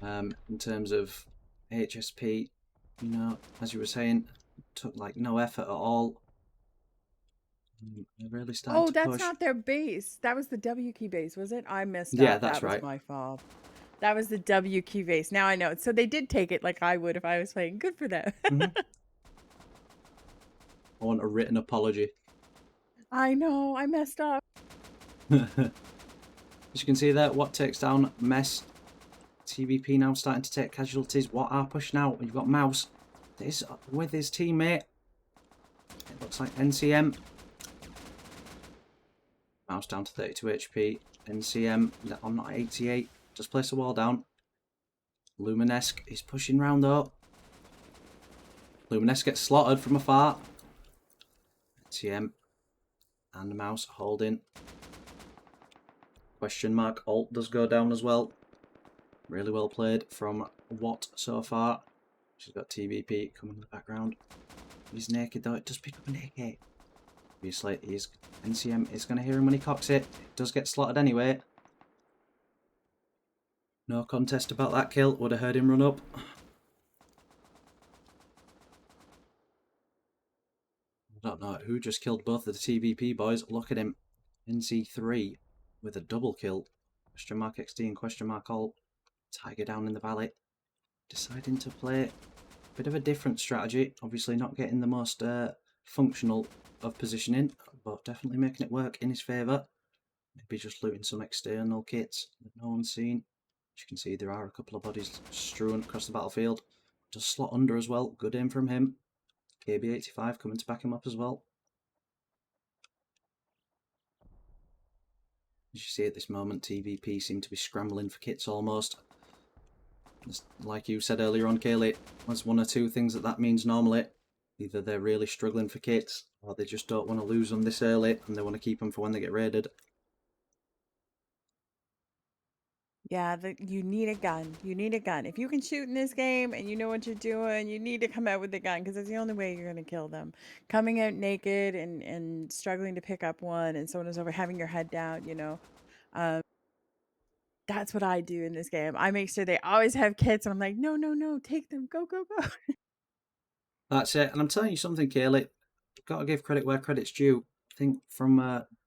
In terms of HSP, you know, as you were saying, took like no effort at all. They're really starting Oh, to that's push. not their base. That was the W key base, was it? I messed Yeah, up. that's That was right. my fault. That was the W key base. Now I know. So they did take it like I would if I was playing. Good for them. I want a written apology. I know. I messed up. As you can see there, what takes down Mess. TVP now starting to take casualties. What are pushing out? You've got Mouse. This with his teammate. It looks like NCM. Mouse down to 32 HP. NCM, I'm not 88. Just place the wall down. Luminesque is pushing round though. Luminesque gets slaughtered from afar. NCM and the Mouse holding. Question mark ult does go down as well. Really well played from Watt so far. She's got TVP coming in the background. He's naked though, it does pick up an AK. Obviously, NCM is going to hear him when he cocks it. It does get slotted anyway. No contest about that kill. Would have heard him run up. I don't know who just killed both of the TVP boys. Look at him. NC3 with a double kill. Question mark XD and question mark all. Tiger down in the valley. Deciding to play a bit of a different strategy. Obviously not getting the most functional of positioning, but definitely making it work in his favour. Maybe just looting some external kits that no one's seen. As you can see, there are a couple of bodies strewn across the battlefield. Does slot under as well. Good aim from him. KB85 coming to back him up as well. As you see at this moment, TVP seem to be scrambling for kits almost. Just like you said earlier on, Kaileyca, there's one or two things that means normally. Either they're really struggling for kits, or they just don't want to lose them this early, and they want to keep them for when they get raided. Yeah, you need a gun. You need a gun. If you can shoot in this game and you know what you're doing, you need to come out with a gun because it's the only way you're going to kill them. Coming out naked and struggling to pick up one and someone is over having your head down, you know. Um, that's what I do in this game. I make sure they always have kits and I'm like, no, no, no, take them. Go, go, go. That's it. And I'm telling you something, Kaileyca, got to give credit where credit's due. I think from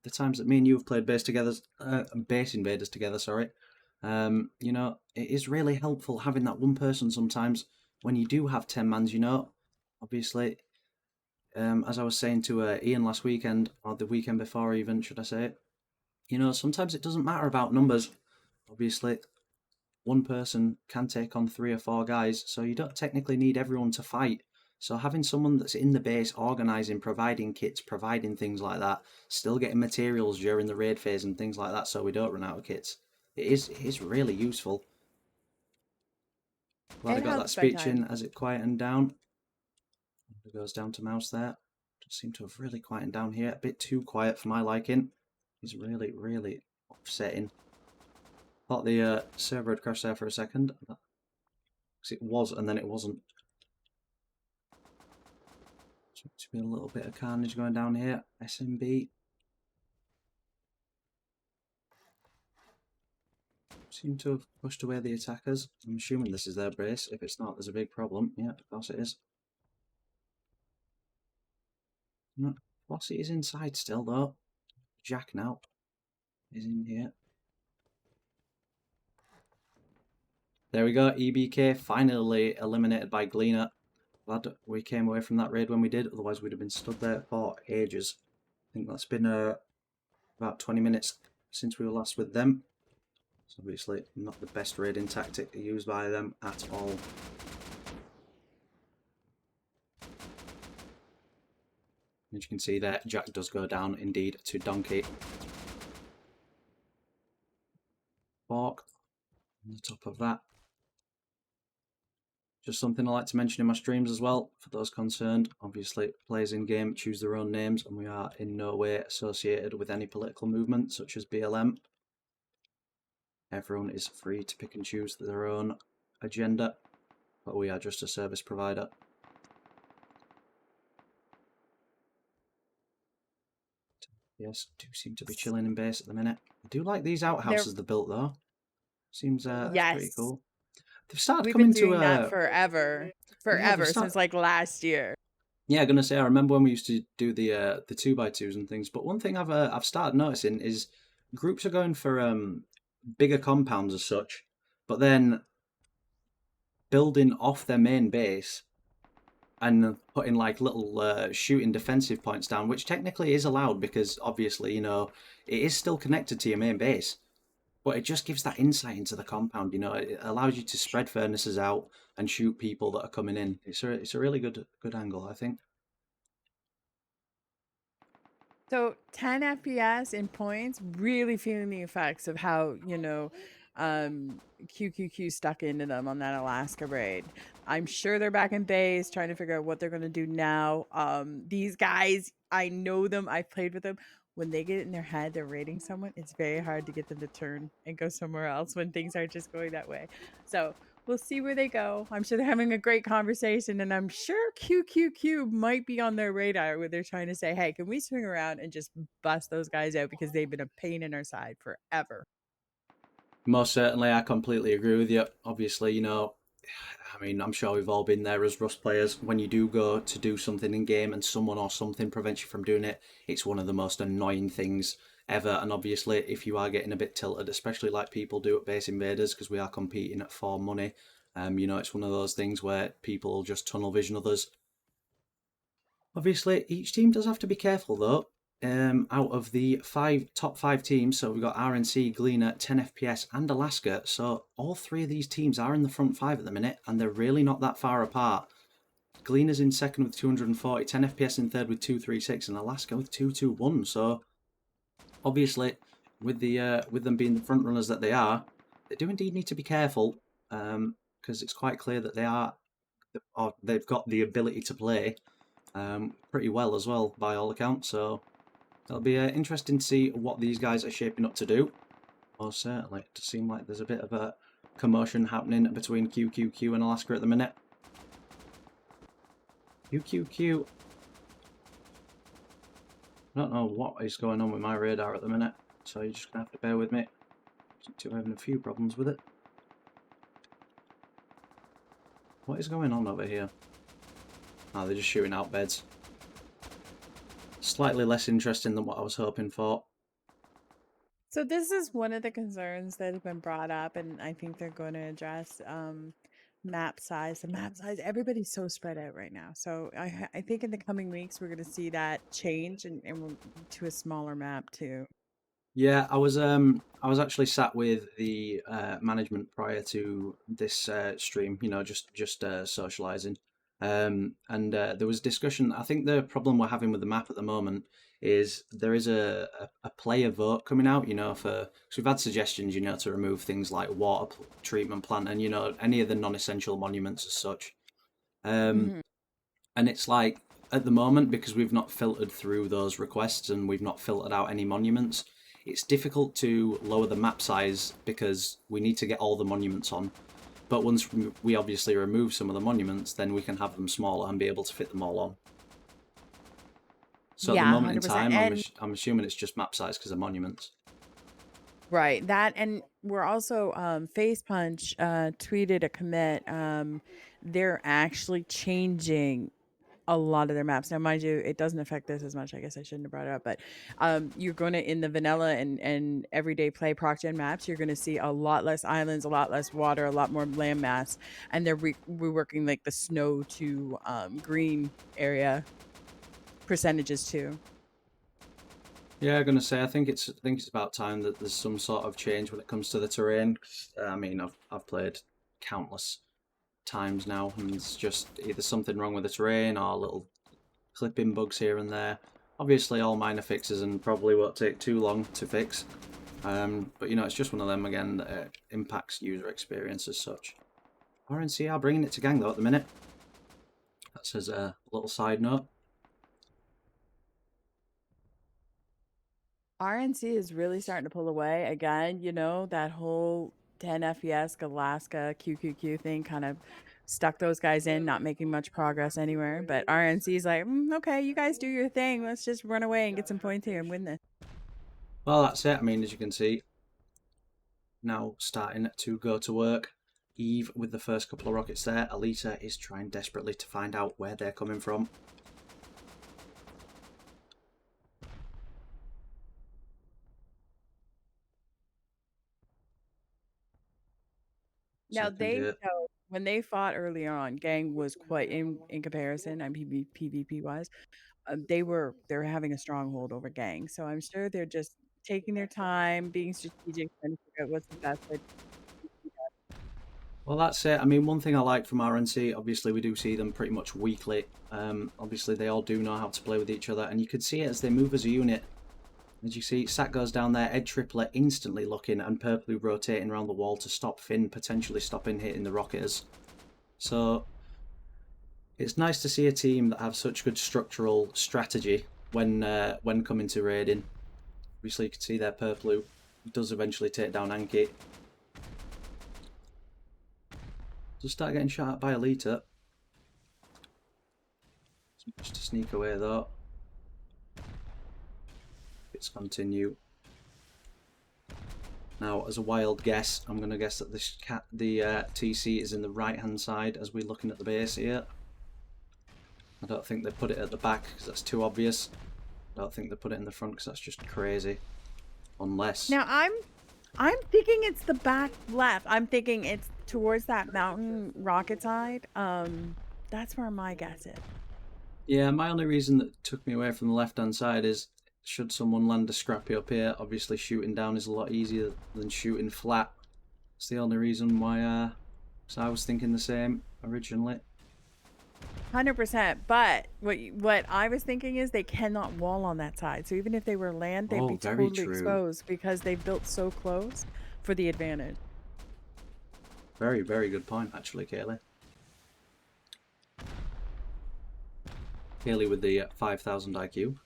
the times that me and you have played Base together, Base Invaders together, sorry. You know, it is really helpful having that one person sometimes when you do have 10 mans, you know. Obviously, as I was saying to Ian last weekend, or the weekend before even, should I say, you know, sometimes it doesn't matter about numbers. Obviously, one person can take on 3 or 4 guys, so you don't technically need everyone to fight. So having someone that's in the base, organising, providing kits, providing things like that, still getting materials during the raid phase and things like that so we don't run out of kits, it is really useful. Glad I It got that helps big speech time. in as it quietened down. It goes down to Mouse there. Just seem to have really quietened down here. A bit too quiet for my liking. He's really, really upsetting. Thought the server had crashed there for a second. Because it was, and then it wasn't. Seems to be a little bit of carnage going down here. SMB. Seem to have pushed away the attackers. I'm assuming this is their base. If it's not, there's a big problem. Yeah, of course it is. No, Flossie is inside still, though. Jack now is in here. There we go. EBK finally eliminated by Gleaner. Glad we came away from that raid when we did. Otherwise, we'd have been stood there for ages. I think that's been about 20 minutes since we were last with them. It's obviously not the best raiding tactic used by them at all. As you can see there, Jack does go down indeed to Donkey. Fork on the top of that. Just something I like to mention in my streams as well, for those concerned. Obviously, players in game choose their own names, and we are in no way associated with any political movement such as BLM. Everyone is free to pick and choose their own agenda, but we are just a service provider. Yes, do seem to be chilling in base at the minute. I do like these They're outhouses they built though. Seems that's pretty yes. cool. They've started We've been coming to doing that forever. yeah, they've Forever started since like last year. yeah, gonna say I remember when we used to do the 2x2s and things. But one thing I've started noticing is groups are going for bigger compounds as such, but then building off their main base and putting like little shooting defensive points down, which technically is allowed because obviously it is still connected to your main base. But it just gives that insight into the compound. It allows you to spread furnaces out and shoot people that are coming in. It's a really good angle, I think. So 10 FPS in points, really feeling the effects of how, QQQ stuck into them on that Alaska raid. I'm sure they're back in base trying to figure out what they're going to do now. These guys, I know them, I've played with them. When they get in their head, they're raiding someone, it's very hard to get them to turn and go somewhere else when things are just going that way. So we'll see where they go. I'm sure they're having a great conversation, and I'm sure QQQ might be on their radar where they're trying to say, hey, can we swing around and just bust those guys out because they've been a pain in our side forever. Most certainly, I completely agree with you. Obviously, I mean, I'm sure we've all been there as Rust players. When you do go to do something in game and someone or something prevents you from doing it, it's one of the most annoying things ever. And obviously, if you are getting a bit tilted, especially like people do at Base Invaders, because we are competing for money, it's one of those things where people will just tunnel vision others. Obviously, each team does have to be careful though. Out of the top five teams, so we've got RNC, Gleaner, 10 FPS, and Alaska. So all three of these teams are in the front five at the minute, and they're really not that far apart. Gleaner's in second with 240, 10 FPS in third with 236, and Alaska with 221. So obviously, with them being the front runners that they are, they do indeed need to be careful, because it's quite clear that they've got the ability to play pretty well as well by all accounts. So it'll be interesting to see what these guys are shaping up to do. Most certainly, it does seem like there's a bit of a commotion happening between QQQ and Alaska at the minute. QQQ, I don't know what is going on with my radar at the minute, so you're just going to have to bear with me. I'm having a few problems with it. What is going on over here? Oh, they're just shooting out beds. Slightly less interesting than what I was hoping for. So this is one of the concerns that have been brought up, and I think they're going to address map size. The map size, everybody's so spread out right now. So I think in the coming weeks we're going to see that change and to a smaller map too. Yeah, I was actually sat with the management prior to this stream, just socializing, and there was discussion. I think the problem we're having with the map at the moment is there is a player vote coming out, because we've had suggestions, to remove things like water treatment plant and any of the non-essential monuments as such. Um, Mhm. and it's like, at the moment, because we've not filtered through those requests and we've not filtered out any monuments, it's difficult to lower the map size because we need to get all the monuments on. But once we obviously remove some of the monuments, then we can have them smaller and be able to fit them all on. So at the Yeah, moment in 100%. time, And I'm assuming it's just map size because of monuments. right, that, and we're also Face Punch tweeted a commit. They're actually changing a lot of their maps. Now, mind you, it doesn't affect this as much. I guess I shouldn't have brought it up, but you're going to, in the vanilla and everyday play proc-gen maps, you're going to see a lot less islands, a lot less water, a lot more landmass, and they're reworking like the snow to green area percentages too. Yeah, I'm gonna say I think it's about time that there's some sort of change when it comes to the terrain. 'Cause, I mean, I've played countless times now, and it's just either something wrong with the terrain or little clipping bugs here and there. Obviously, all minor fixes and probably won't take too long to fix. But it's just one of them again that impacts user experience as such. RNC are bringing it to gang though at the minute. That's as a little side note. RNC is really starting to pull away again. That whole 10 FPS Alaska QQQ thing kind of stuck those guys in, not making much progress anywhere. But RNC is like, okay, you guys do your thing. Let's just run away and get some points here and win this. Well, that's it. I mean, as you can see, now starting to go to work. Eve with the first couple of rockets there. Kaileyca is trying desperately to find out where they're coming from. Now Second they year. so when they fought early on, Gang was quite in comparison, I mean PvP wise, they're having a stronghold over Gang. So I'm sure they're just taking their time, being strategic, trying to figure out what's the best way. Well, that's it. I mean, one thing I like from RNC, obviously we do see them pretty much weekly. Obviously they all do know how to play with each other, and you can see it as they move as a unit. As you see, Sat goes down there, Ed Triplet instantly looking, and Purpley rotating around the wall to stop Finn potentially stopping hitting the rocketers. So it's nice to see a team that have such good structural strategy when coming to raiding. Obviously, you can see there Purpley does eventually take down Anki. Just start getting shot at by Kaileyca. Just to sneak away though. Let's continue. Now, as a wild guess, I'm going to guess that the TC is in the right-hand side as we're looking at the base here. I don't think they put it at the back because that's too obvious. I don't think they put it in the front because that's just crazy. Unless... Now I'm thinking it's the back left. I'm thinking it's towards that mountain rocket side. That's where my guess is. Yeah, my only reason that took me away from the left-hand side is should someone land a scrappy up here, obviously shooting down is a lot easier than shooting flat. It's the only reason why so I was thinking the same originally. 100%. But what I was thinking is they cannot wall on that side. So even if they were land, they'd be very totally true. exposed because they built so close for the advantage. Very, very good point, actually, Kaylee. Kaylee with the 5,000 IQ.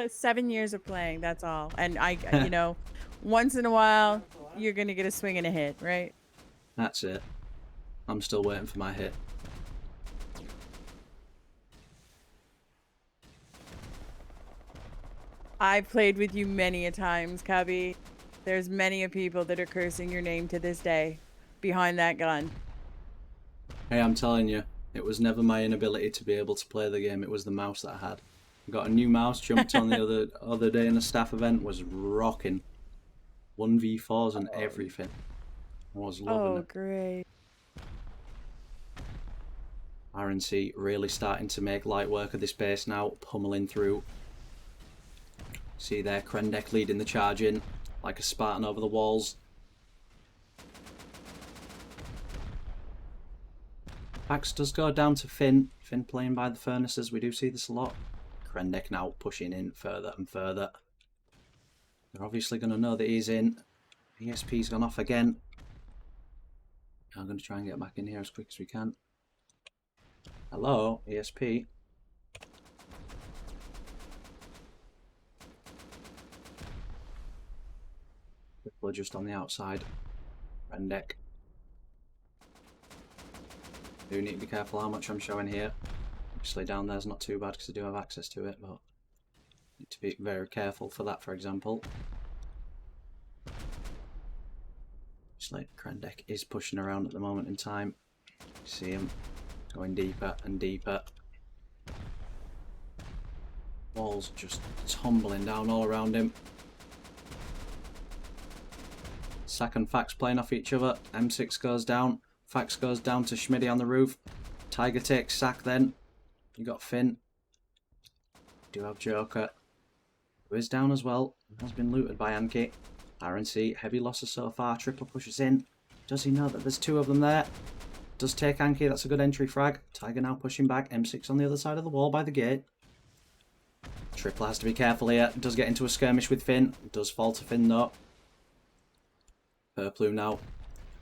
7 years of playing, that's all. And you know, once in a while, you're going to get a swing and a hit, right? That's it. I'm still waiting for my hit. I've played with you many a times, Cubby. There's many a people that are cursing your name to this day behind that gun. Hey, I'm telling you, it was never my inability to be able to play the game, it was the mouse that I had. I got a new mouse, jumped on the other day in a staff event, was rocking. 1v4s and everything. I was loving it. Oh, great. RNC really starting to make light work of this base now, pummeling through. See there, Krendek leading the charge in, like a Spartan over the walls. Fax does go down to Finn. Finn playing by the furnaces, we do see this a lot. Krendek now pushing in further and further. They're obviously going to know that he's in. ESP's gone off again. I'm going to try and get back in here as quick as we can. Hello, ESP. People are just on the outside. Krendek. Do need to be careful how much I'm showing here. Obviously down there's not too bad because I do have access to it, but need to be very careful for that, for example. Just like Krendek is pushing around at the moment in time. See him going deeper and deeper. Walls just tumbling down all around him. Sack and Fax playing off each other. M6 goes down. Fax goes down to Schmidty on the roof. Tiger takes Sack then. You got Finn. You do have Joker. Who is down as well. Has been looted by Anki. RNC, heavy losses so far. Triple pushes in. Does he know that there's two of them there? Does take Anki. That's a good entry frag. Tiger now pushing back. M6 on the other side of the wall by the gate. Triple has to be careful here. Does get into a skirmish with Finn. Does fall to Finn though. Purplu now.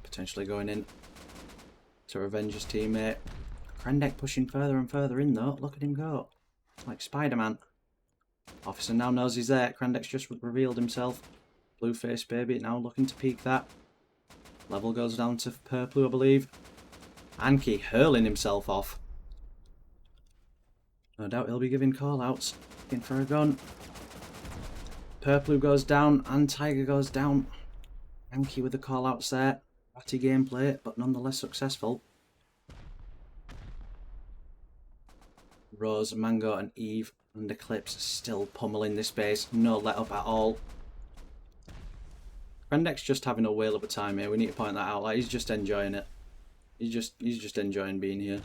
Potentially going in to revenge his teammate. Krendek pushing further and further in though. Look at him go. Like Spider-Man. Officer now knows he's there. Krendek's just revealed himself. Blueface baby now looking to peek that. Level goes down to Purplu, I believe. Anki hurling himself off. No doubt he'll be giving call-outs. Looking for a gun. Purple goes down and Tiger goes down. Anki with the call-outs there. Ratty gameplay, but nonetheless successful. Rose, Mango and Eve and Eclipse still pummeling this base. No let up at all. Rendek's just having a whale of a time here. We need to point that out. Like, he's just enjoying it. He's just enjoying being here.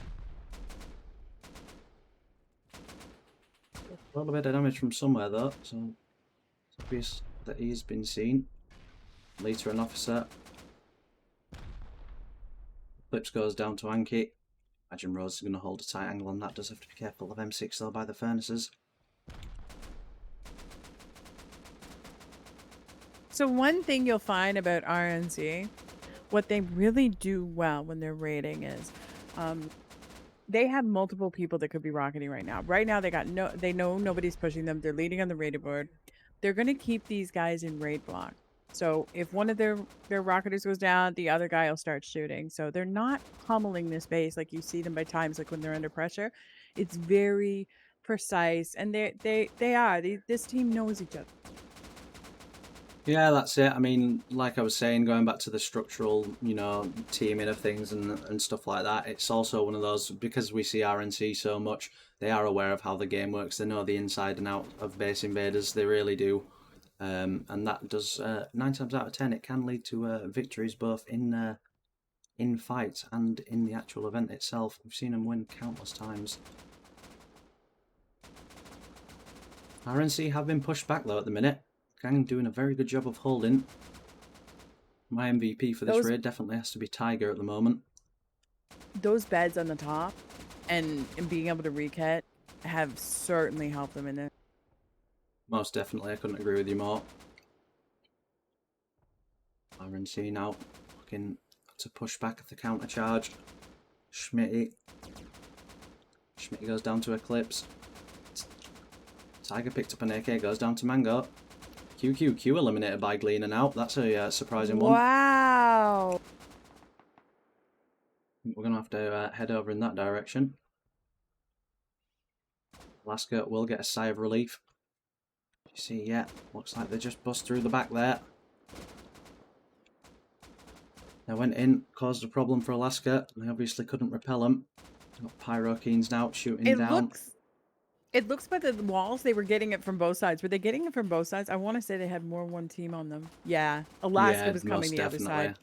A little bit of damage from somewhere though, so it's obvious that he's been seen. Leader and officer. Eclipse goes down to Anki. Imagine Rose is going to hold a tight angle on that. Does have to be careful of M6 though by the furnaces. So one thing you'll find about RNC, what they really do well when they're raiding is, they have multiple people that could be rocketing right now. Right now, they know nobody's pushing them. They're leading on the raided board. They're going to keep these guys in raid block. So if one of their rocketers goes down, the other guy will start shooting. So they're not pummeling this base like you see them by times, like when they're under pressure. It's very precise, and this team knows each other. Yeah, that's it. I mean, like I was saying, going back to the structural, you know, teaming of things and stuff like that, it's also one of those, because we see RNC so much, they are aware of how the game works. They know the inside and out of base invaders. They really do. And that does, 9 times out of 10, it can lead to victories both in fights and in the actual event itself. We've seen them win countless times. RNC have been pushed back though at the minute. Gang doing a very good job of holding. My MVP for this raid definitely has to be Tiger at the moment. Those beds on the top and being able to rekit have certainly helped them in there. Most definitely, I couldn't agree with you more. RNC now looking to push back the counter charge. Schmitty goes down to Eclipse. Tiger picked up an AK, goes down to Mango. QQQ eliminated by Gleaner now. That's a surprising one. Wow. We're going to have to head over in that direction. Alaska will get a sigh of relief. You see, yeah, looks like they just bust through the back there. They went in, caused a problem for Alaska. They obviously couldn't repel them. Got Pyrokeens now shooting down. It looks by the walls they were getting it from both sides. Were they getting it from both sides? I want to say they had more one team on them. Yeah, Alaska was coming the other side.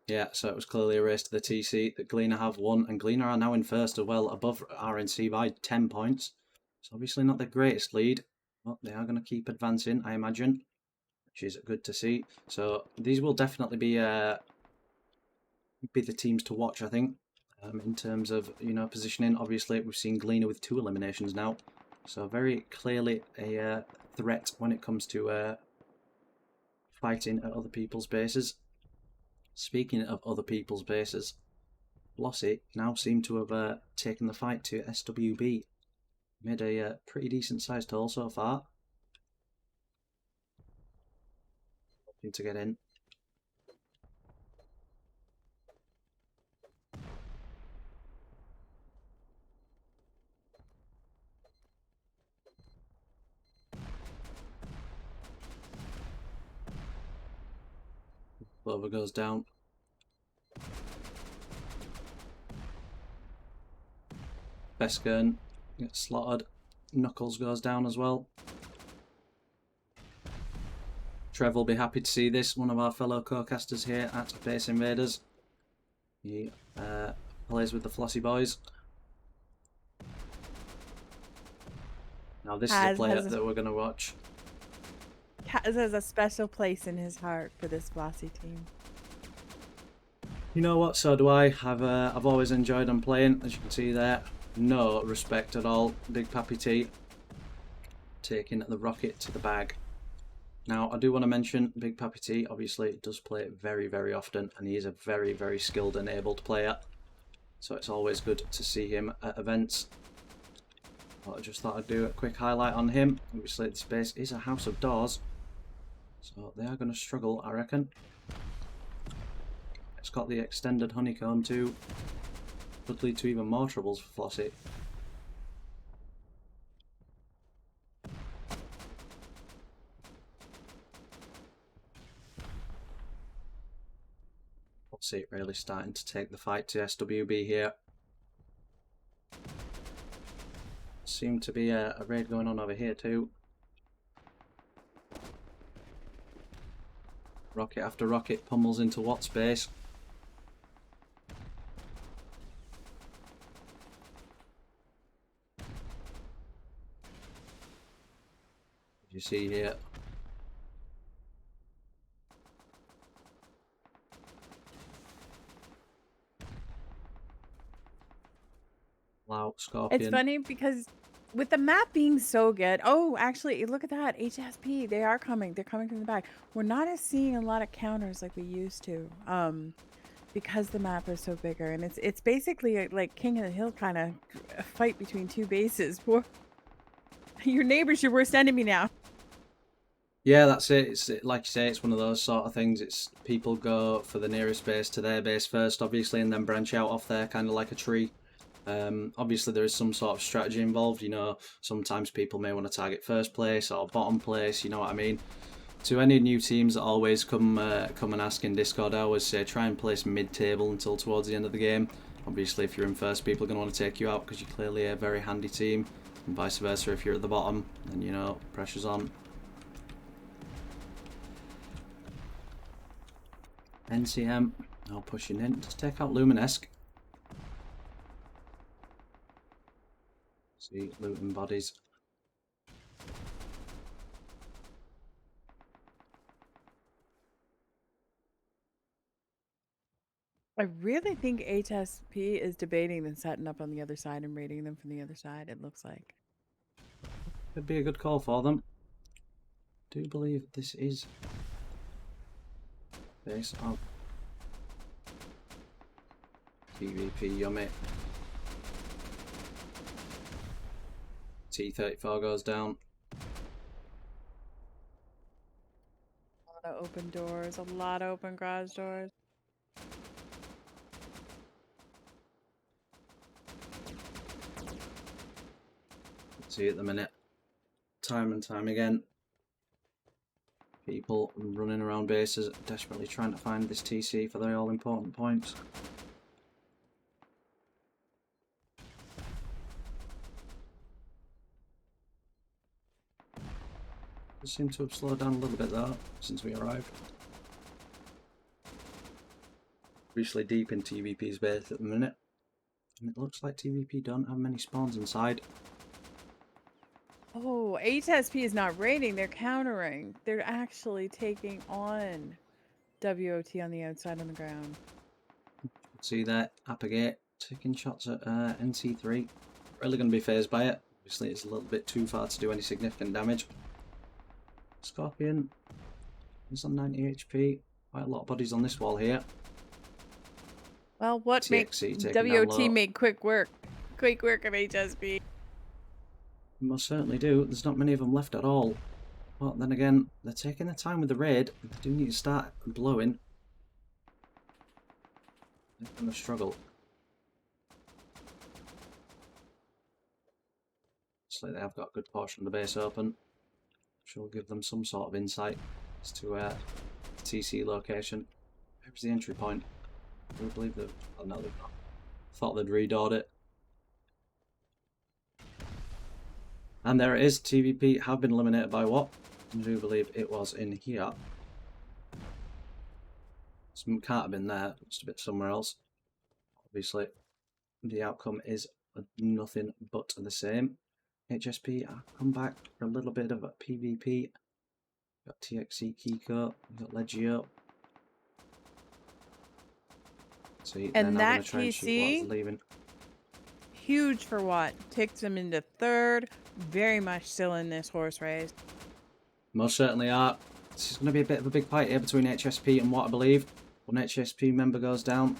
Yeah, so it was clearly a race to the TC that Gleaner have won, and Gleaner are now in first as well, above RNC by 10 points. It's obviously not the greatest lead, but they are going to keep advancing, I imagine, which is good to see. So these will definitely be the teams to watch, I think. In terms of, you know, positioning. Obviously we've seen Gleaner with 2 eliminations now, so very clearly a threat when it comes to fighting at other people's bases. Speaking of other people's bases, Flossy now seem to have taken the fight to SWB. Made a pretty decent sized haul so far. Hoping to get in. Clover goes down. Beskern gets slaughtered. Knuckles goes down as well. Trev will be happy to see this, one of our fellow co-casters here at Base Invaders. He plays with the Flossy boys. Now this is a player that we're going to watch. Kaz has a special place in his heart for this Flossy team. You know what? So do I. I've always enjoyed them playing. As you can see there, no respect at all. Big Pappy T taking the rocket to the bag. Now I do want to mention Big Pappy T. Obviously does play very, very often, and he is a very, very skilled and enabled player. So it's always good to see him at events. But I just thought I'd do a quick highlight on him. Obviously this base is a house of doors, so they are going to struggle, I reckon. It's got the extended honeycomb too. Could lead to even more troubles for Flossy. see it really starting to take the fight to SWB here. Seem to be a raid going on over here too. Rocket after rocket pummels into what space? You see here. Wow, Scorpion. It's funny because with the map being so good. Oh, actually, look at that. HSP, they are coming. They're coming from the back. We're not seeing a lot of counters like we used to. Because the map is so bigger, and it's basically like King of the Hill kind of a fight between two bases. Your neighbor's your worst enemy now. Yeah, that's it. It's like you say, it's one of those sort of things. It's people go for the nearest base to their base first, obviously, and then branch out off there, kind of like a tree. Obviously, there is some sort of strategy involved. You know, sometimes people may want to target first place or bottom place. You know what I mean? To any new teams that always come and ask in Discord, I always say try and place mid-table until towards the end of the game. Obviously, if you're in first, people are going to want to take you out because you're clearly a very handy team, and vice versa. If you're at the bottom, then you know pressure's on. NCM now pushing in. Just take out Luminesque. See, looting bodies. I really think HSP is debating and setting up on the other side and raiding them from the other side, it looks like. Could be a good call for them. Do believe this is base of PvP Yummy. T-34 goes down. A lot of open doors, a lot of open garage doors. See at the minute, time and time again, people running around bases desperately trying to find this TC for their all important points. It seems to have slowed down a little bit though since we arrived. Recently deep in TVP's base at the minute, and it looks like TVP don't have many spawns inside. Oh, HSP is not raiding, they're countering. They're actually taking on WOT on the outside on the ground. See there, Applegate taking shots at NC3. Really going to be phased by it. Obviously it's a little bit too far to do any significant damage. Scorpion is on 90 HP. Quite a lot of bodies on this wall here. Well, what makes WOT make quick work of HSP? Most certainly do. There's not many of them left at all. But then again, they're taking their time with the raid. They do need to start blowing. They're going to struggle. Looks like they have got a good portion of the base open. Which will give them some sort of insight as to the TC location. Where's the entry point? I do believe that. Oh no, they've not. Thought they'd redoored it. And there it is. TVP have been eliminated by what? I do believe it was in here. Some can't have been there. It's a bit somewhere else. Obviously, the outcome is nothing but the same. HSP have come back for a little bit of a PvP. Got TXC Kiko. Got Legio. See, and they're now that going to try and shoot what's leaving. Huge for Watt. Takes them into third. Very much still in this horse race. Most certainly are. This is going to be a bit of a big fight here between HSP and Watt, I believe. One HSP member goes down.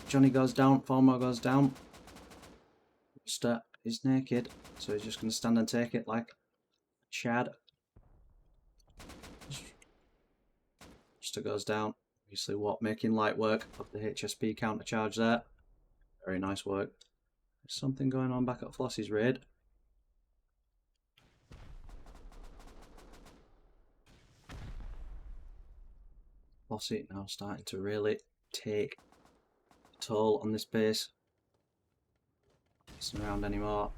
Johnny goes down. Formo goes down. Ruster is naked, so he's just going to stand and take it like Chad. Ruster goes down. Obviously, Watt making light work of the HSP counter charge there. Very nice work. There's something going on back at Flossie's raid. Flossy now starting to really take a toll on this base. It's not around anymore.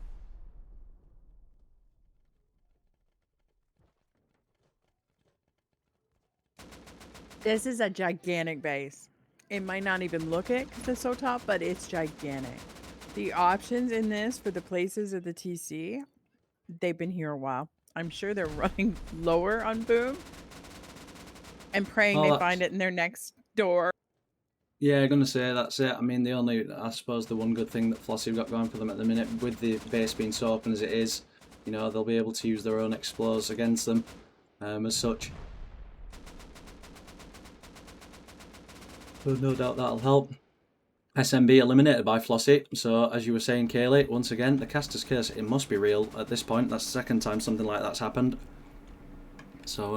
This is a gigantic base. It might not even look it because it's so top, but it's gigantic. The options in this for the places of the TC, they've been here a while. I'm sure they're running lower on boom and praying they find it in their next door. Yeah, I'm gonna say that's it. I mean, I suppose the one good thing that Flossy have got going for them at the minute, with the base being so open as it is, you know, they'll be able to use their own explos against them, as such. So no doubt that'll help. SMB eliminated by Flossy. So as you were saying, Kaylee, once again, the caster's curse, it must be real at this point. That's the second time something like that's happened. So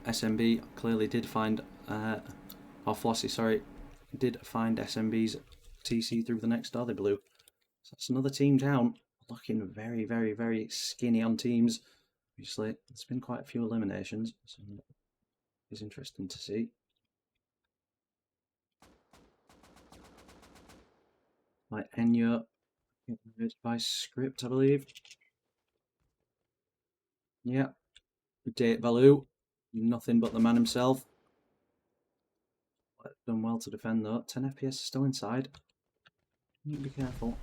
SMB clearly did find, or Flossy, sorry, did find SMB's TC through the next door they blew. So that's another team down. Looking very, very, very skinny on teams. Obviously, there's been quite a few eliminations, so it's interesting to see. Like Enya, by script, I believe. Yeah. Date value, nothing but the man himself. Done well to defend though. 10 FPS still inside. You need to be careful.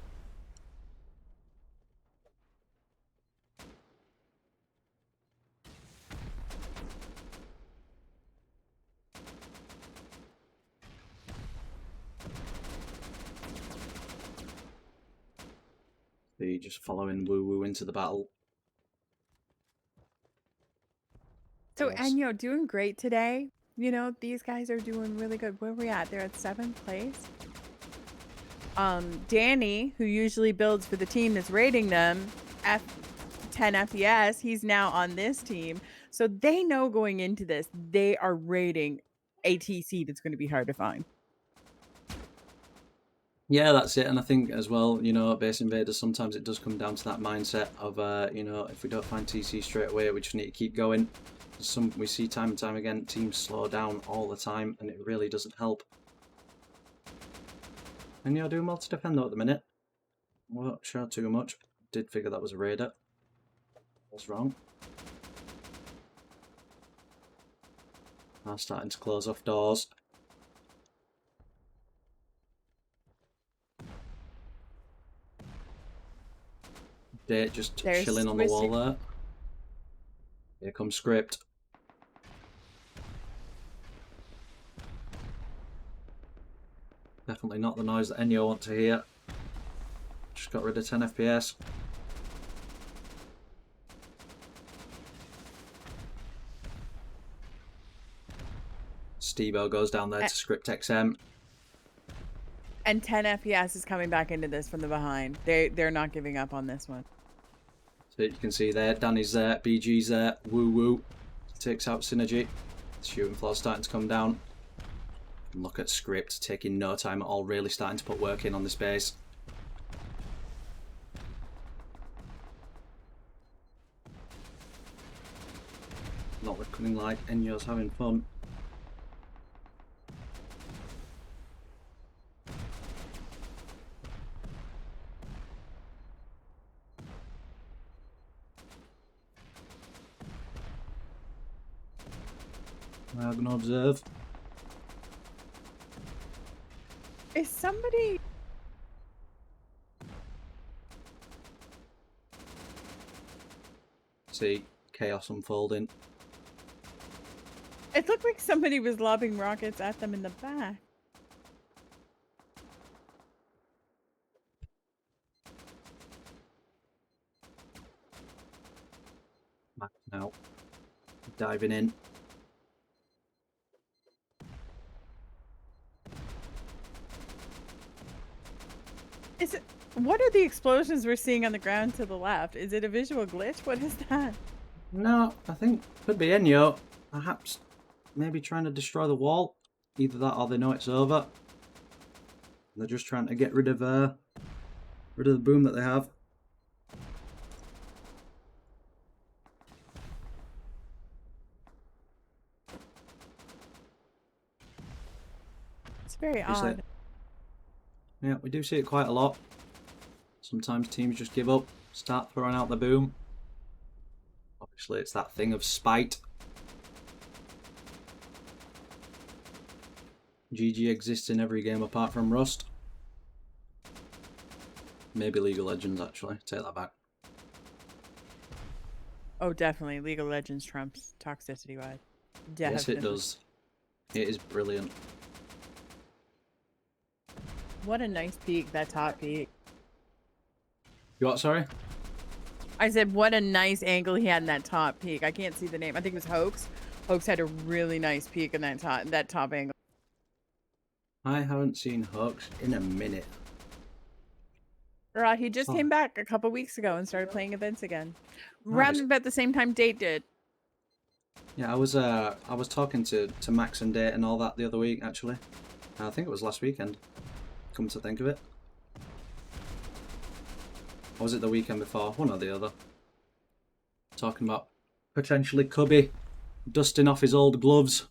They just following Woo Woo into the battle. So Enyo doing great today. You know, these guys are doing really good. Where are we at? They're at 7th place. Danny, who usually builds for the team that's raiding them, 10 FPS, he's now on this team. So they know going into this, they are raiding a TC that's going to be hard to find. Yeah, that's it. And I think as well, you know, base invaders, sometimes it does come down to that mindset of, you know, if we don't find TC straight away, we just need to keep going. We see time and time again, teams slow down all the time, and it really doesn't help. And you're doing well to defend though at the minute. Won't show too much. Did figure that was a raider. Was wrong. Now starting to close off doors. Date just chilling on the wall there. Here comes script. Definitely not the noise that Enyo want to hear. Just got rid of 10 FPS. Stevo goes down there to script XM. And 10 FPS is coming back into this from the behind. They're not giving up on this one. So you can see there, Danny's there, BG's there, Woo Woo takes out Synergy. The shooting floor's starting to come down. And look at script taking no time at all, really starting to put work in on this base. Not looking like Enyo's having fun. I'm gonna observe. Is somebody... See chaos unfolding. It looked like somebody was lobbing rockets at them in the back. Max now. Diving in. Is it... What are the explosions we're seeing on the ground to the left? Is it a visual glitch? What is that? No, I think could be Enyo. Perhaps maybe trying to destroy the wall. Either that or they know it's over. They're just trying to get rid of the boom that they have. Very odd. Yeah, we do see it quite a lot. Sometimes teams just give up, start throwing out the boom. Obviously, it's that thing of spite. GG exists in every game apart from Rust. Maybe League of Legends, actually. Take that back. Oh, definitely. League of Legends trumps toxicity-wise. Yes, it does. It is brilliant. What a nice peak, that top peak. You what, sorry? I said, what a nice angle he had in that top peak. I can't see the name. I think it was Hoax. Hoax had a really nice peak in that top angle. I haven't seen Hoax in a minute. He just came back a couple weeks ago and started playing events again. Nice. Around about the same time Date did. Yeah, I was talking to Max and Date and all that the other week, actually. I think it was last weekend, come to think of it. Or was it the weekend before? One or the other. Talking about potentially Cubby dusting off his old gloves,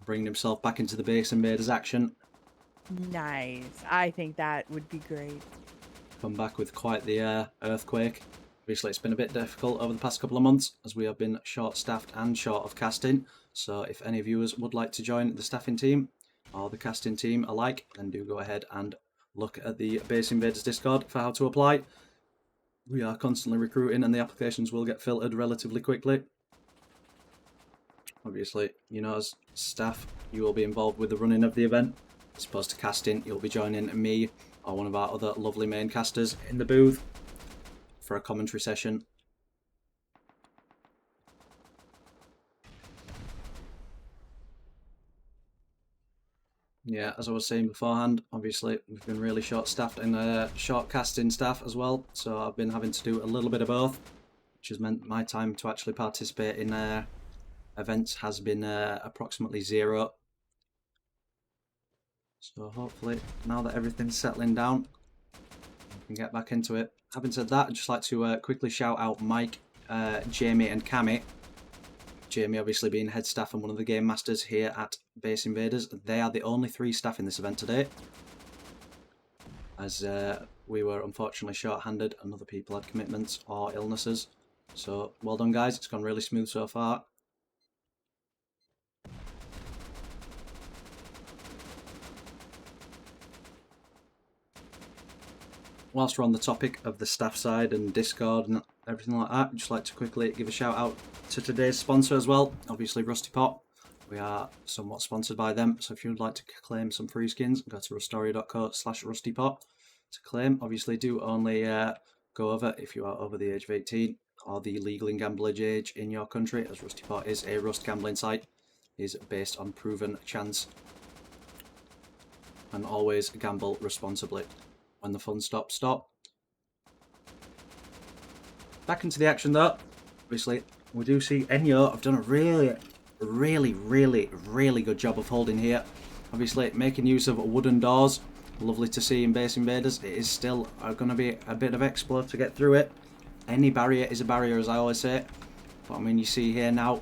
bringing himself back into the Base Invaders action. Nice. I think that would be great. Come back with quite the earthquake. Obviously, it's been a bit difficult over the past couple of months as we have been short-staffed and short of casting. So if any viewers would like to join the staffing team or the casting team alike, then do go ahead and look at the Base Invaders Discord for how to apply. We are constantly recruiting and the applications will get filtered relatively quickly. Obviously, you know, as staff, you will be involved with the running of the event. As opposed to casting, you'll be joining me or one of our other lovely main casters in the booth for a commentary session. Yeah, as I was saying beforehand, obviously we've been really short-staffed and short casting staff as well, so I've been having to do a little bit of both, which has meant my time to actually participate in events has been approximately 0. So hopefully, now that everything's settling down, we can get back into it. Having said that, I'd just like to quickly shout out Mike, Jamie and Cammy. Jamie obviously being head staff and one of the game masters here at Base Invaders. They are the only 3 staff in this event today, as we were unfortunately short-handed and other people had commitments or illnesses. So well done guys, it's gone really smooth so far. Whilst we're on the topic of the staff side and Discord and everything like that, I'd just like to quickly give a shout out to today's sponsor as well, obviously Rusty Pot. We are somewhat sponsored by them, so if you would like to claim some free skins, go to rustoria.co/rustypot to claim. Obviously do only go over if you are over the age of 18 or the legal in gamblage age in your country, as Rusty Pot is a Rust gambling site, is based on proven chance, and always gamble responsibly. When the fun stops, stop. Back into the action though. Obviously, we do see Enyo have done a really good job of holding here. Obviously, making use of wooden doors. Lovely to see in Base Invaders. It is still going to be a bit of explore to get through it. Any barrier is a barrier, as I always say. But I mean, you see here now,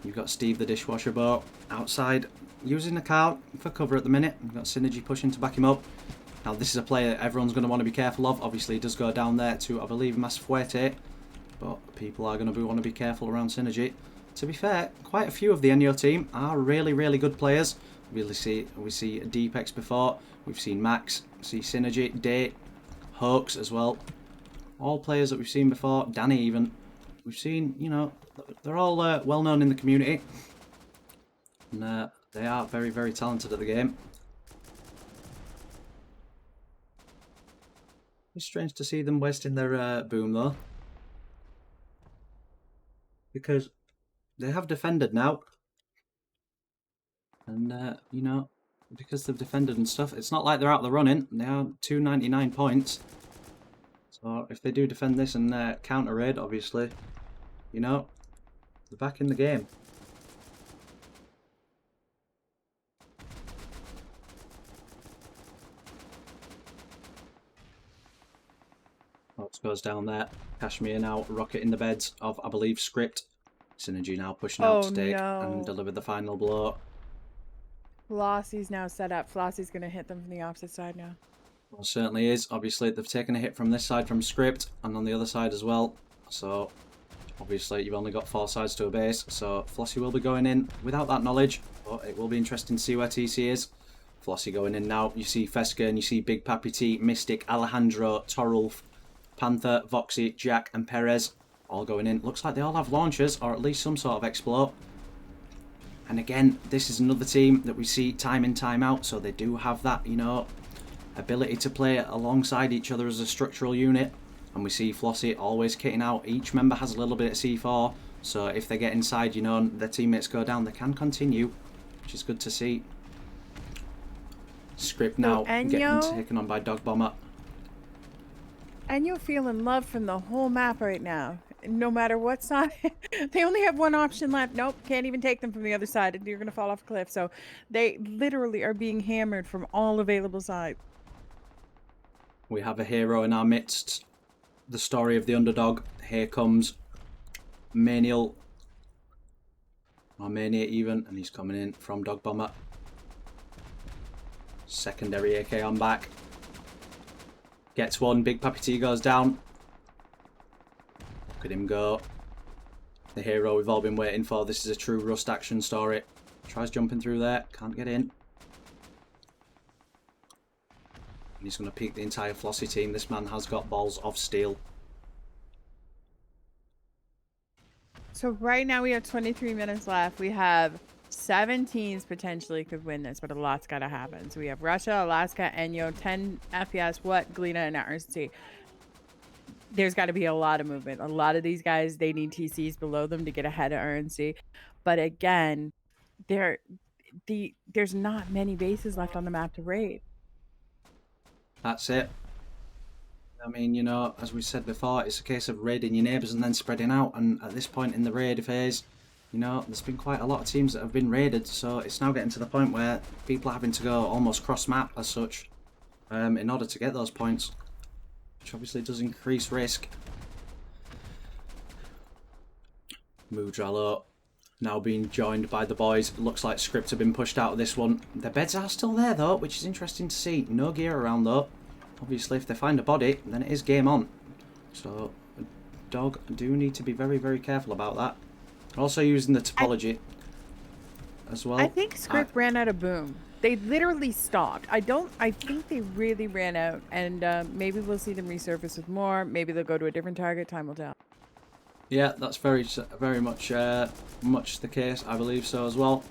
you've got Steve the dishwasher boat outside using the car for cover at the minute. We've got Synergy pushing to back him up. Now this is a player everyone's going to want to be careful of. Obviously he does go down there to, I believe, Masfuerte, but people are going to want to be careful around Synergy. To be fair, quite a few of the Enyo team are really good players. We see Deepex before, we've seen Max, we see Synergy, Date, Hoax as well. All players that we've seen before, Danny even. We've seen, you know, they're all well known in the community. And they are very talented at the game. It's strange to see them wasting their boom though, because they have defended now, and you know, because they've defended and stuff, it's not like they're out of the running. They are 299 points, so if they do defend this and counter raid, obviously, you know, they're back in the game. Ops goes down there. Kashmir now rocketing the beds of, I believe, Script. Synergy now pushing out to take and deliver the final blow. Flossie's now set up. Flossie's going to hit them from the opposite side now. Well, certainly is. Obviously, they've taken a hit from this side from Script and on the other side as well. So, obviously, you've only got 4 sides to a base. So, Flossie will be going in without that knowledge. But it will be interesting to see where TC is. Flossie going in now. You see Feska and you see Big Pappy T, Mystic, Alejandro, Torulf, Panther, Voxy, Jack and Perez all going in. Looks like they all have launchers or at least some sort of explode. And again, this is another team that we see time in, time out. So they do have that, you know, ability to play alongside each other as a structural unit. And we see Flossie always kitting out. Each member has a little bit of C4. So if they get inside, you know, and their teammates go down, they can continue, which is good to see. Script now getting taken on by Dog Bomber. And you'll feel in love from the whole map right now. No matter what side. They only have one option left. Nope, can't even take them from the other side. You're going to fall off a cliff. So they literally are being hammered from all available sides. We have a hero in our midst. The story of the underdog. Here comes Manial. Or Mania even. And he's coming in from Dog Bomber. Secondary AK on back. Gets one. Big Pappy T goes down. Look at him go. The hero we've all been waiting for. This is a true Rust action story. Tries jumping through there. Can't get in. And he's going to peek the entire Flossie team. This man has got balls of steel. So right now we have 23 minutes left. We have 7 teams potentially could win this, but a lot's got to happen. So we have Russia, Alaska, Enyo, 10 FPS, What, Galena, and RC. There's got to be a lot of movement. A lot of these guys, they need TCs below them to get ahead of RNC. But again, there's not many bases left on the map to raid. That's it. I mean, you know, as we said before, it's a case of raiding your neighbours and then spreading out. And at this point in the raid phase, you know, there's been quite a lot of teams that have been raided. So it's now getting to the point where people are having to go almost cross-map as such in order to get those points, which obviously does increase risk. Mudralo now being joined by the boys. It looks like Script have been pushed out of this one. The beds are still there though, which is interesting to see. No gear around though. Obviously if they find a body, then it is game on. So Dog do need to be very, very careful about that. Also using the topology as well. I think Script ran out of boom. They literally stopped. I think they really ran out, and maybe we'll see them resurface with more. Maybe they'll go to a different target. Time will tell. Yeah, that's very much the case. I believe so as well.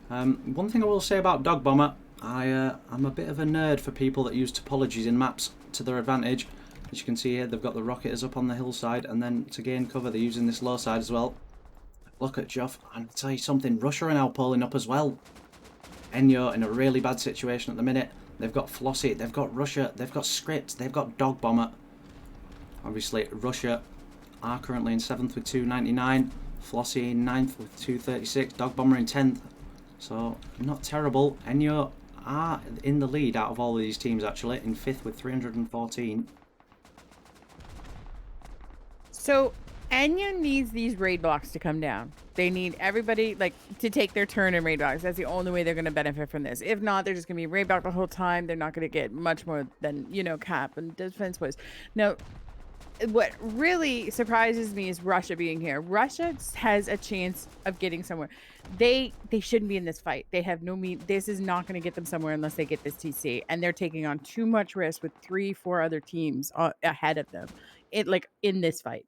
One thing I will say about Dog Bomber, I'm a bit of a nerd for people that use topologies in maps to their advantage. As you can see here, they've got the rocketers up on the hillside, and then to gain cover, they're using this low side as well. Look at Joff, and I'll tell you something, Russia are now pulling up as well. Enyo in a really bad situation at the minute. They've got Flossie, they've got Russia, they've got Script, they've got Dog Bomber. Obviously, Russia are currently in 7th with 299. Flossie in 9th with 236. Dog Bomber in 10th. So, not terrible. Enyo are in the lead out of all of these teams, actually, in 5th with 314. So, Enyo needs these raid blocks to come down. They need everybody, like, to take their turn in raid blocks. That's the only way they're going to benefit from this. If not, they're just going to be raid blocked the whole time. They're not going to get much more than, you know, cap and defense was. Now, what really surprises me is Russia being here. Russia has a chance of getting somewhere. They shouldn't be in this fight. They have no mean. This is not going to get them somewhere unless they get this TC. And they're taking on too much risk with 3-4 other teams ahead of them. In this fight.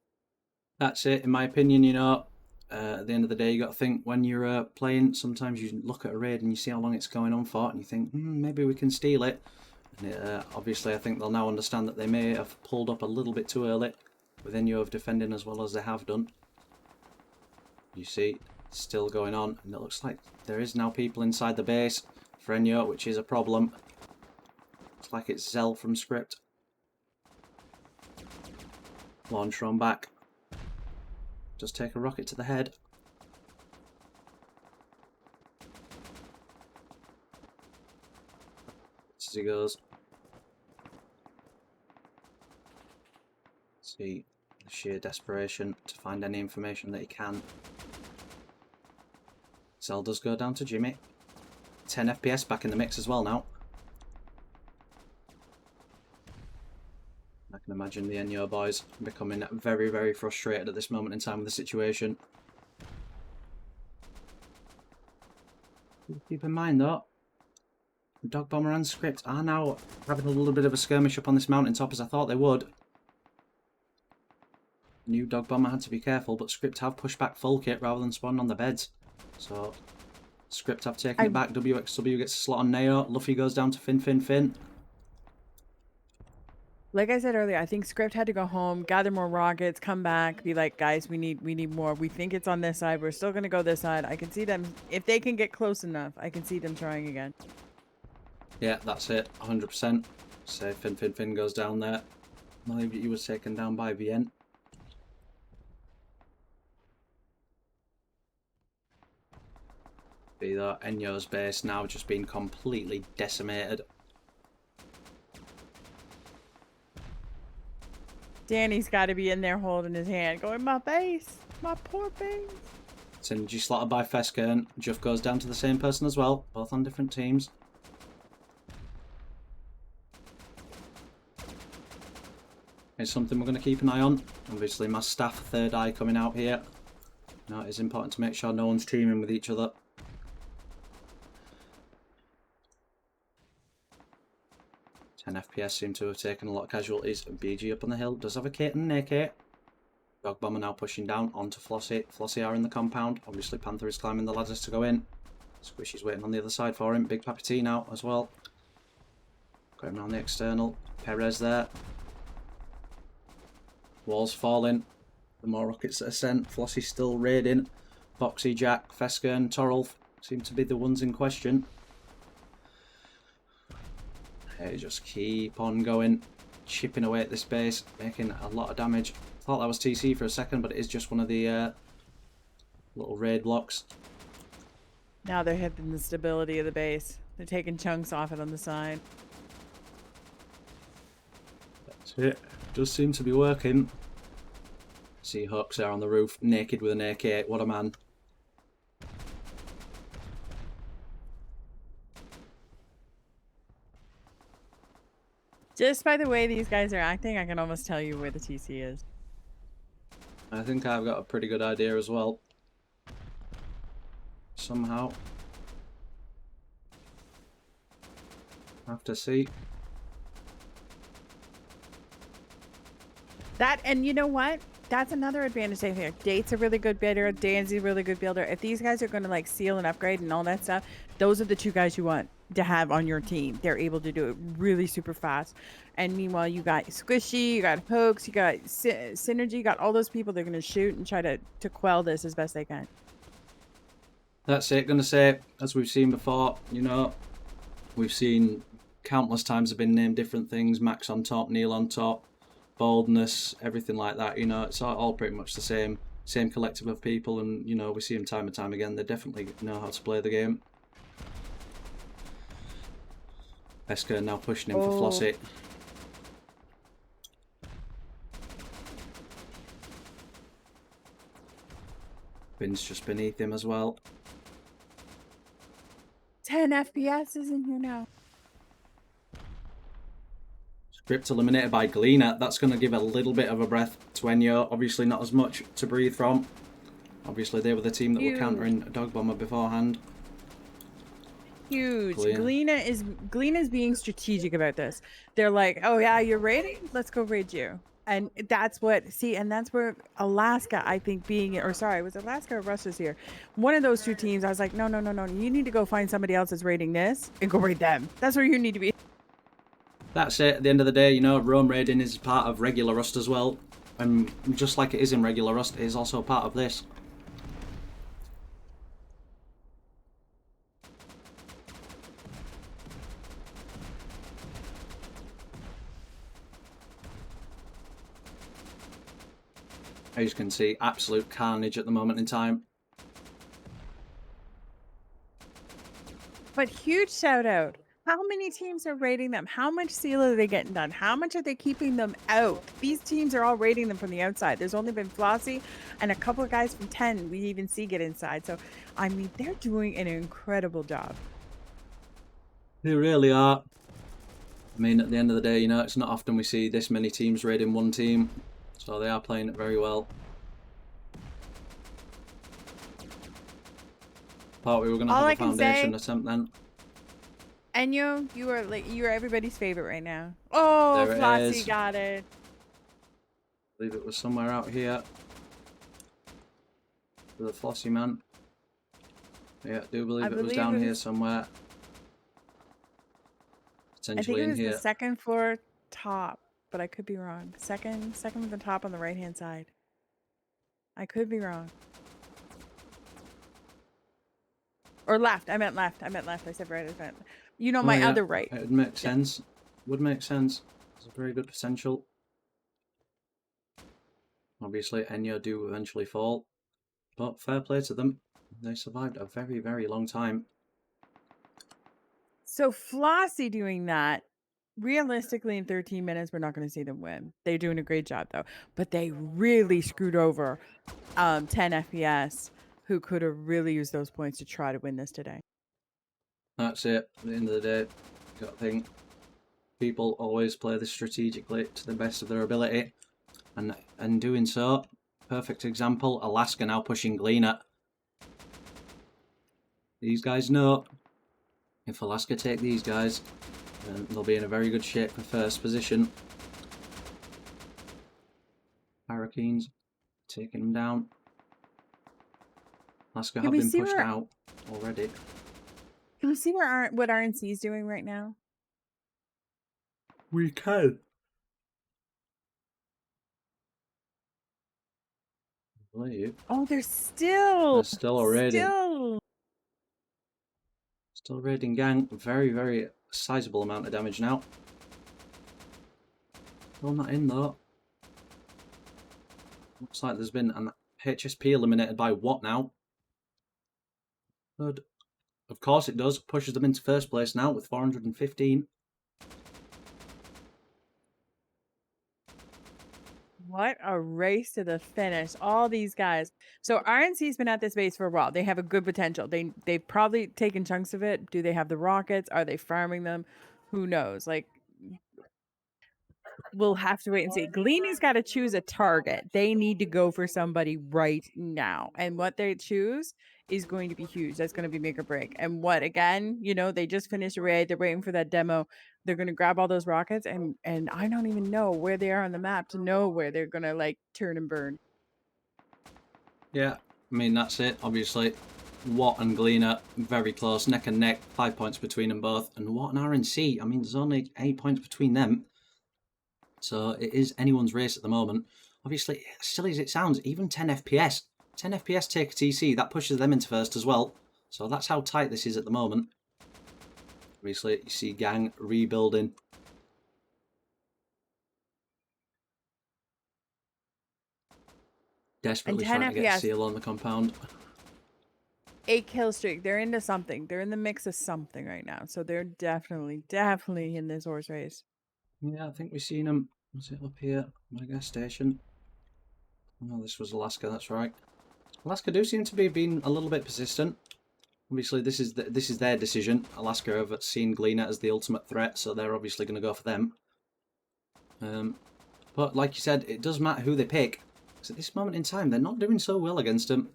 That's it, in my opinion. You know, at the end of the day, you got to think when you're playing. Sometimes you look at a raid and you see how long it's going on for, and you think, maybe we can steal it. And obviously, I think they'll now understand that they may have pulled up a little bit too early, with Enyo of defending as well as they have done. You see, it's still going on, and it looks like there is now people inside the base for Enyo, which is a problem. Looks like it's Zell from Script. Launcher on back. Just take a rocket to the head. As he goes. See the sheer desperation to find any information that he can. Zell does go down to Jimmy. 10 FPS back in the mix as well now. I can imagine the Enyo boys becoming very, very frustrated at this moment in time with the situation. Keep in mind though, Dog Bomber and Script are now having a little bit of a skirmish up on this mountaintop, as I thought they would. New Dog Bomber had to be careful, but Script have pushed back full kit rather than spawn on the beds. So Script have taken it back. WXW gets a slot on Neo. Luffy goes down to Fin. Like I said earlier, I think Script had to go home, gather more rockets, come back, be like, guys, we need more. We think it's on this side. We're still gonna go this side. I can see them, if they can get close enough, I can see them trying again. Yeah, that's it, 100%. So Fin goes down there. I believe he was taken down by Vien. Be that Enyo's base now just been completely decimated. Danny's got to be in there holding his hand, going, my base, my poor base. Synergy slotted by Feskern. Juff goes down to the same person as well, both on different teams. It's something we're going to keep an eye on. Obviously, my staff third eye coming out here. Now, it is important to make sure no one's teaming with each other. FPS seem to have taken a lot of casualties. BG up on the hill does have a kit and an AK. Dog Bomber now pushing down onto Flossie. Flossie are in the compound. Obviously Panther is climbing the ladders to go in. Squishy's waiting on the other side for him. Big Pappy T now as well. Going around the external. Perez there. Walls falling. The more rockets that are sent. Flossie still raiding. Boxy, Jack, Feskern, Torolf seem to be the ones in question. They just keep on going, chipping away at this base, making a lot of damage. Thought that was TC for a second, but it is just one of the little raid blocks. Now they're hitting the stability of the base. They're taking chunks off it on the side. That's it. Does seem to be working. See Hooks there on the roof, naked with an AK. What a man. Just by the way these guys are acting, I can almost tell you where the TC is. I think I've got a pretty good idea as well. Somehow. Have to see. That, and you know what? That's another advantage they have. Date's a really good builder. Dan's a really good builder. If these guys are going to like seal and upgrade and all that stuff, those are the two guys you want to have on your team. They're able to do it really super fast. And meanwhile, you got Squishy, you got Hoax, you got Synergy, you got all those people they're going to shoot and try to quell this as best they can. That's it. Gonna say, as we've seen before, you know, we've seen countless times have been named different things. Max on top, Neil on top, boldness, everything like that. You know, it's all pretty much the same collective of people, and you know, we see them time and time again. They definitely know how to play the game. Esker now pushing him for Flossie. Vin's just beneath him as well. 10 FPS is in here now. Script eliminated by Gleaner. That's going to give a little bit of a breath to Enyo. Obviously not as much to breathe from. Obviously they were the team that were countering Dog Bomber beforehand. Huge. Gleaner's being strategic about this. They're like, oh yeah, you're raiding? Let's go raid you. And that's what, see, and that's where Alaska, I think being, or sorry, was Alaska or Russia's here? One of those two teams, I was like, no. You need to go find somebody else that's raiding this and go raid them. That's where you need to be. That's it. At the end of the day, you know, roam raiding is part of regular Rust as well. And just like it is in regular Rust, it is also part of this. As you can see, absolute carnage at the moment in time. But huge shout out. How many teams are raiding them? How much seal are they getting done? How much are they keeping them out? These teams are all raiding them from the outside. There's only been Flossie and a couple of guys from 10 we even see get inside. So, I mean, they're doing an incredible job. They really are. I mean, at the end of the day, you know, it's not often we see this many teams raiding one team, so they are playing it very well. Thought we were going to All have a I can foundation say, attempt then. and you are everybody's favorite right now. Oh, There it Flossie is. I got it. believe it was somewhere out here. The Flossy man. Yeah, I do I believe it was believe down it here was. somewhere. I think Potentially it in was the here. second floor top, but I could be wrong. Second from the top on the right hand side. I could be wrong. Or left. I meant left. I said right. I meant. You know Oh my yeah, other right. it would make Yeah. sense. Would make sense. There's a very good potential. Obviously, Enya do eventually fall, but fair play to them. They survived a very, very long time. So Flossie doing that, realistically in 13 minutes, we're not going to see them win. They're doing a great job though, but they really screwed over 10 FPS, who could have really used those points to try to win this today. That's it. At the end of the day, got to think people always play this strategically to the best of their ability, and doing so, perfect example. Alaska now pushing Gleaner. These guys know if Alaska take these guys, then they'll be in a very good shape for first position. Hurricanes taking them down. Alaska Can have we been see pushed where out already. Can we see what RNC is doing right now? We can. Believe. Oh, they're still There's still a raiding. still. Still raiding gang. Very, very sizable amount of damage now. Still not in though. Looks like there's been an HSP eliminated by what now? Good. Of course it does. Pushes them into first place now with 415. What a race to the finish. All these guys. So RNC's been at this base for a while. They have a good potential. They've probably taken chunks of it. Do they have the rockets? Are they farming them? Who knows? Like, we'll have to wait and see. Gleany's got to choose a target. They need to go for somebody right now. And what they choose is going to be huge. That's going to be make or break. And what, again, they just finished a raid. They're waiting for that demo. They're going to grab all those rockets. And I don't even know where they are on the map to know where they're going to like turn and burn. Yeah, I mean, that's it. Obviously, Watt and Gleaner very close, neck and neck, 5 points between them both. And Watt and RNC, I mean, there's only 8 points between them. So it is anyone's race at the moment. Obviously, as silly as it sounds, even 10 FPS. 10 FPS take a TC, that pushes them into first as well. So that's how tight this is at the moment. Obviously, you see gang rebuilding. Desperately 10 trying to get a FPS, seal on the compound. 8 kill streak. They're into something. They're in the mix of something right now. So they're definitely in this horse race. Yeah, I think we've seen them. Was it up here? My gas station. Oh, this was Alaska, that's right. Alaska do seem to be being a little bit persistent. Obviously, this is their decision. Alaska have seen Gleaner as the ultimate threat, so they're obviously going to go for them. But like you said, it does matter who they pick. Because at this moment in time, they're not doing so well against them.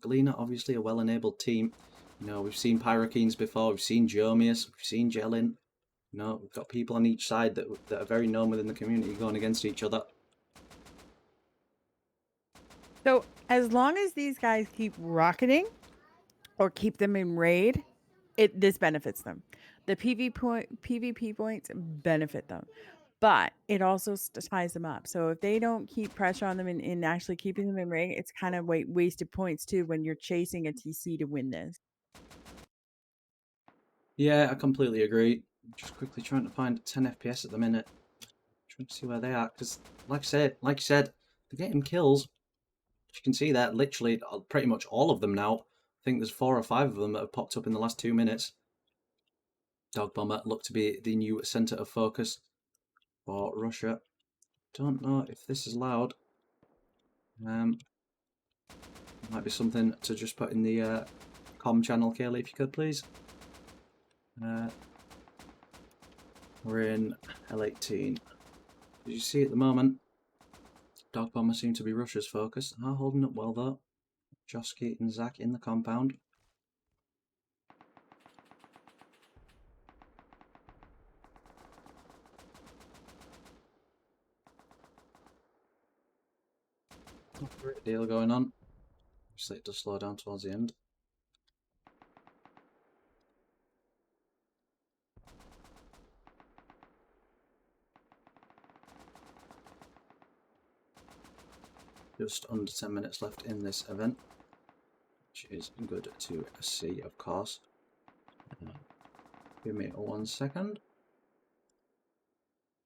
Gleaner, obviously a well-enabled team. We've seen Pyrokeens before, we've seen Jomius, we've seen Jellin. We've got people on each side that are very known within the community going against each other. So as long as these guys keep rocketing or keep them in raid, this benefits them. The PvP points benefit them, but it also ties them up. So if they don't keep pressure on them in actually keeping them in raid, it's kind of wasted points too when you're chasing a TC to win this. Yeah, I completely agree. Just quickly trying to find 10 FPS at the minute. Trying to see where they are, because like you said, they're getting kills. As you can see there, literally pretty much all of them now. I think there's 4 or 5 of them that have popped up in the last 2 minutes. Dog Bomber look to be the new centre of focus for Russia. Don't know if this is loud. Might be something to just put in the comm channel, Kailey, if you could, please. We're in L18. As you see at the moment, Dog Bomber seem to be Russia's focus. Are holding up well though. Josky and Zach in the compound. Not a great deal going on. Obviously it does slow down towards the end. Just under 10 minutes left in this event, which is good to see, of course. Give me 1 second.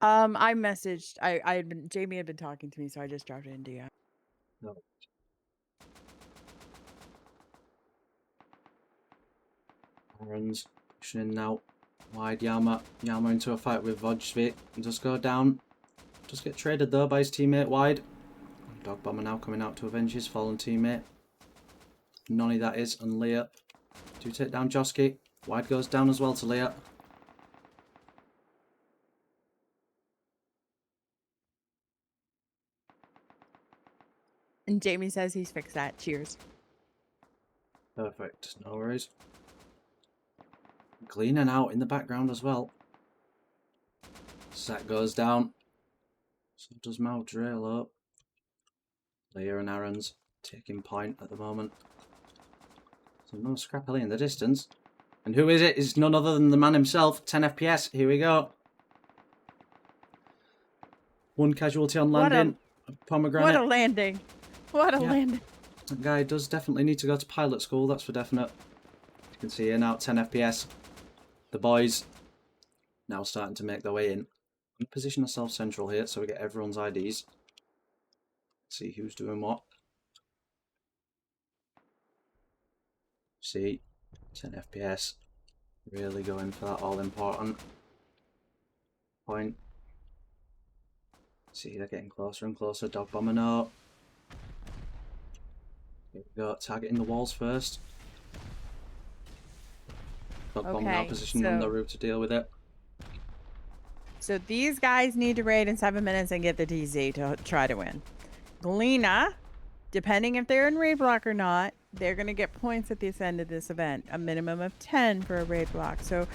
I messaged. I had been. Jamie had been talking to me, so I just dropped it into you. No. Orange pushing in now. Wide Yama. Yama into a fight with Vojsvik. Just go down. Just get traded though by his teammate wide. Dog Bomber now coming out to avenge his fallen teammate. Nonny that is, and Leah do take down Josky. Wide goes down as well to Leah. And Jamie says he's fixed that. Cheers. Perfect, no worries. Cleaning out in the background as well. Set goes down. So does Mal drill up. Leah and Aaron's taking point at the moment. So no Scrappily in the distance. And who is it? It's none other than the man himself. 10 FPS. Here we go. One casualty on landing. Pomegranate. What a landing. What a landing. That guy does definitely need to go to pilot school. That's for definite. You can see here now 10 FPS. The boys now starting to make their way in. We position ourselves central here so we get everyone's IDs. See who's doing what. See, 10 FPS. Really going for that all important point. See, they're getting closer and closer. Dog Bomber no. Here we go, targeting the walls first. Dog Bomber now positioned on the roof to deal with it. So these guys need to raid in 7 minutes and get the DZ to try to win. Kaileyca, depending if they're in raid block or not, they're going to get points at this end of this event. A minimum of 10 for a raid block. So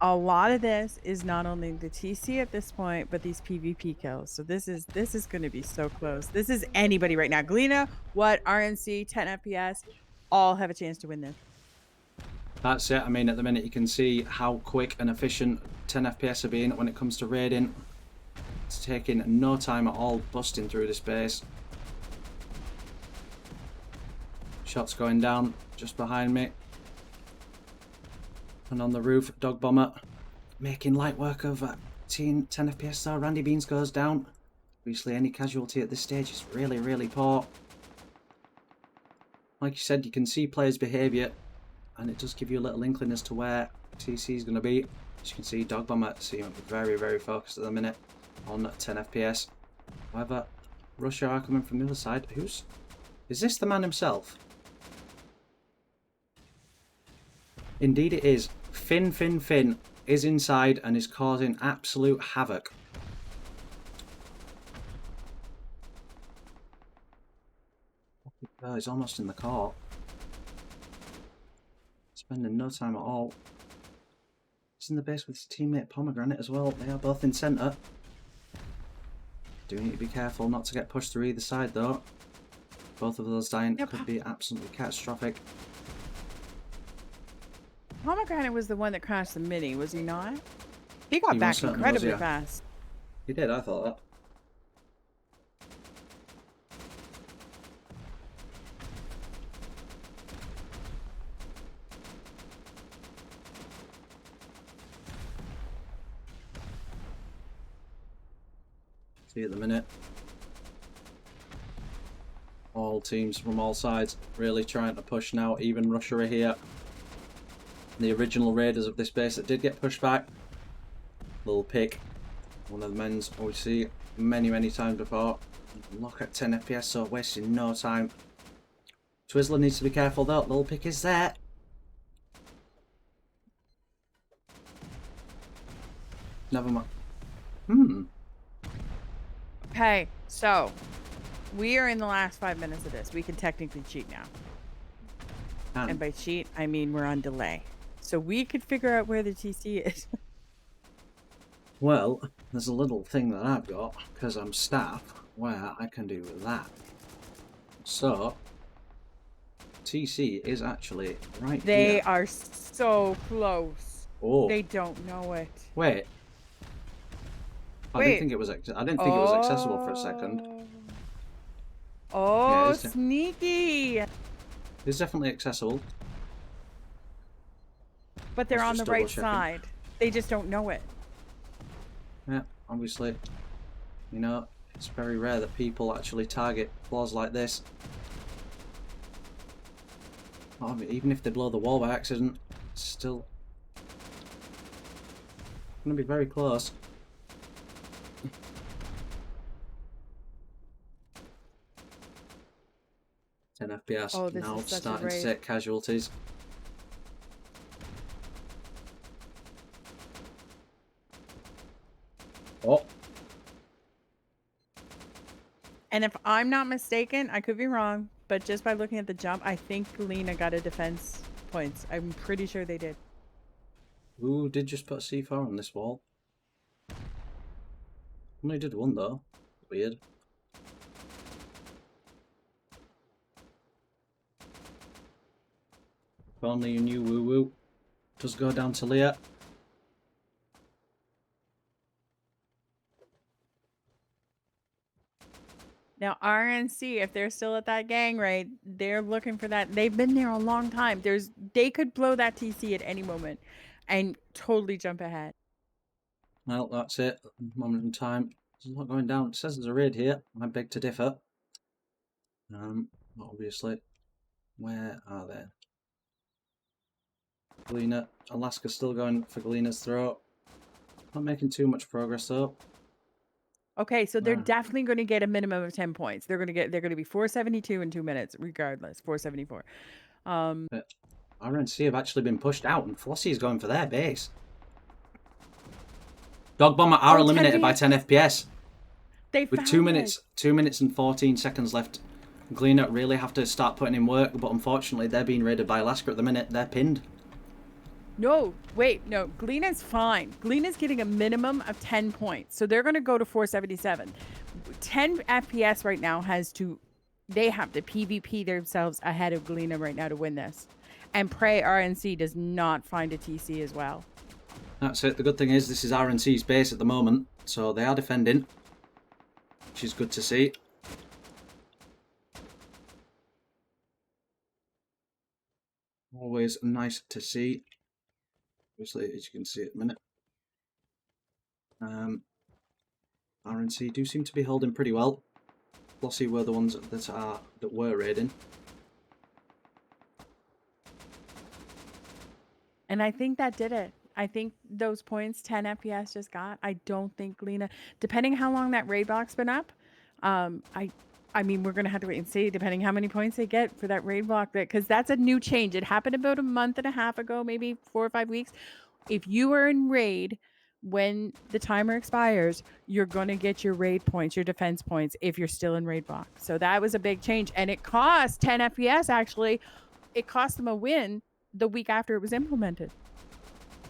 a lot of this is not only the TC at this point, but these PvP kills. So this is going to be so close. This is anybody right now. Kaileyca, what, RNC, 10 FPS, all have a chance to win this. That's it. I mean, at the minute you can see how quick and efficient 10 FPS are being when it comes to raiding. It's taking no time at all busting through this base. Shots going down just behind me. And on the roof, Dog Bomber making light work of 10 FPS though. Randy Beans goes down. Obviously any casualty at this stage is really, really poor. Like you said, you can see players' behaviour and it does give you a little inkling as to where TC is going to be. As you can see, Dog Bomber seems very, very focused at the minute on 10 FPS. However, Russia are coming from the other side. Is this the man himself? Indeed it is. Finn is inside and is causing absolute havoc. Oh, he's almost in the car. Spending no time at all. He's in the base with his teammate Pomegranate as well. They are both in centre. Do need to be careful not to get pushed through either side though. Both of those dying could be absolutely catastrophic. Pomegranate was the one that crashed the Mini, was he not? He got back incredibly fast. He did, I thought that. See at the minute. All teams from all sides really trying to push now. Even Russia are here. The original raiders of this base that did get pushed back. Little pick. One of the men's we see many times before. Lock at 10 FPS, so wasting no time. Twizzler needs to be careful though. Little pick is there. Never mind. Hmm. Okay, so we are in the last 5 minutes of this. We can technically cheat now. And by cheat, I mean we're on delay. So we could figure out where the TC is. Well, there's a little thing that I've got, because I'm staff, where I can do that. So, TC is actually right They here. are so close. Oh. They don't know it. Wait. I didn't think it was. I didn't think it was accessible for a second. Oh, Yeah, sneaky! it's definitely accessible. But they're on the right checking. side. They just don't know it. Yeah, obviously, you know, it's very rare that people actually target floors like this. Even if they blow the wall by accident, it's still going to be very close. FPS Oh, this now is such a starting to raid. take casualties. Oh. And if I'm not mistaken, I could be wrong, but just by looking at the jump, I think Kaileyca got a defense points. I'm pretty sure they did. Ooh, did just put a C4 on this wall. Only did one though. Weird. If only you knew woo woo. Does go down to Leah. Now, RNC, if they're still at that gang raid, they're looking for that. They've been there a long time. They could blow that TC at any moment and totally jump ahead. Well, that's it. Moment in time. It's not going down. It says there's a raid here. I beg to differ. Obviously. Where are they? Kaileyca. Alaska's still going for Kaileyca's throat. Not making too much progress though. Okay, so they're definitely going to get a minimum of 10 points. They're going to be 472 in 2 minutes, regardless. 474. But RNC have actually been pushed out, and Flossie is going for their base. Dog Bomber are eliminated by 10 FPS. With 2 minutes and 14 seconds left. Kaileyca really have to start putting in work, but unfortunately they're being raided by Alaska at the minute. They're pinned. No, wait, no. Kaileyca's fine. Kaileyca's getting a minimum of 10 points. So they're going to go to 477. 10 FPS right now they have to PvP themselves ahead of Kaileyca right now to win this. And pray RNC does not find a TC as well. That's it. The good thing is this is RNC's base at the moment, so they are defending, which is good to see. Always nice to see. Obviously, as you can see at the minute, RNC do seem to be holding pretty well. Flossie were the ones that were raiding. And I think that did it. I think those points 10 FPS just got. I don't think Kaileyca, depending how long that raid box been up, I mean, we're going to have to wait and see, depending how many points they get for that raid block, because that's a new change. It happened about a month and a half ago, maybe 4 or 5 weeks. If you are in raid when the timer expires, you're going to get your raid points, your defense points, if you're still in raid block. So that was a big change. And it cost 10 FPS, actually. It cost them a win the week after it was implemented.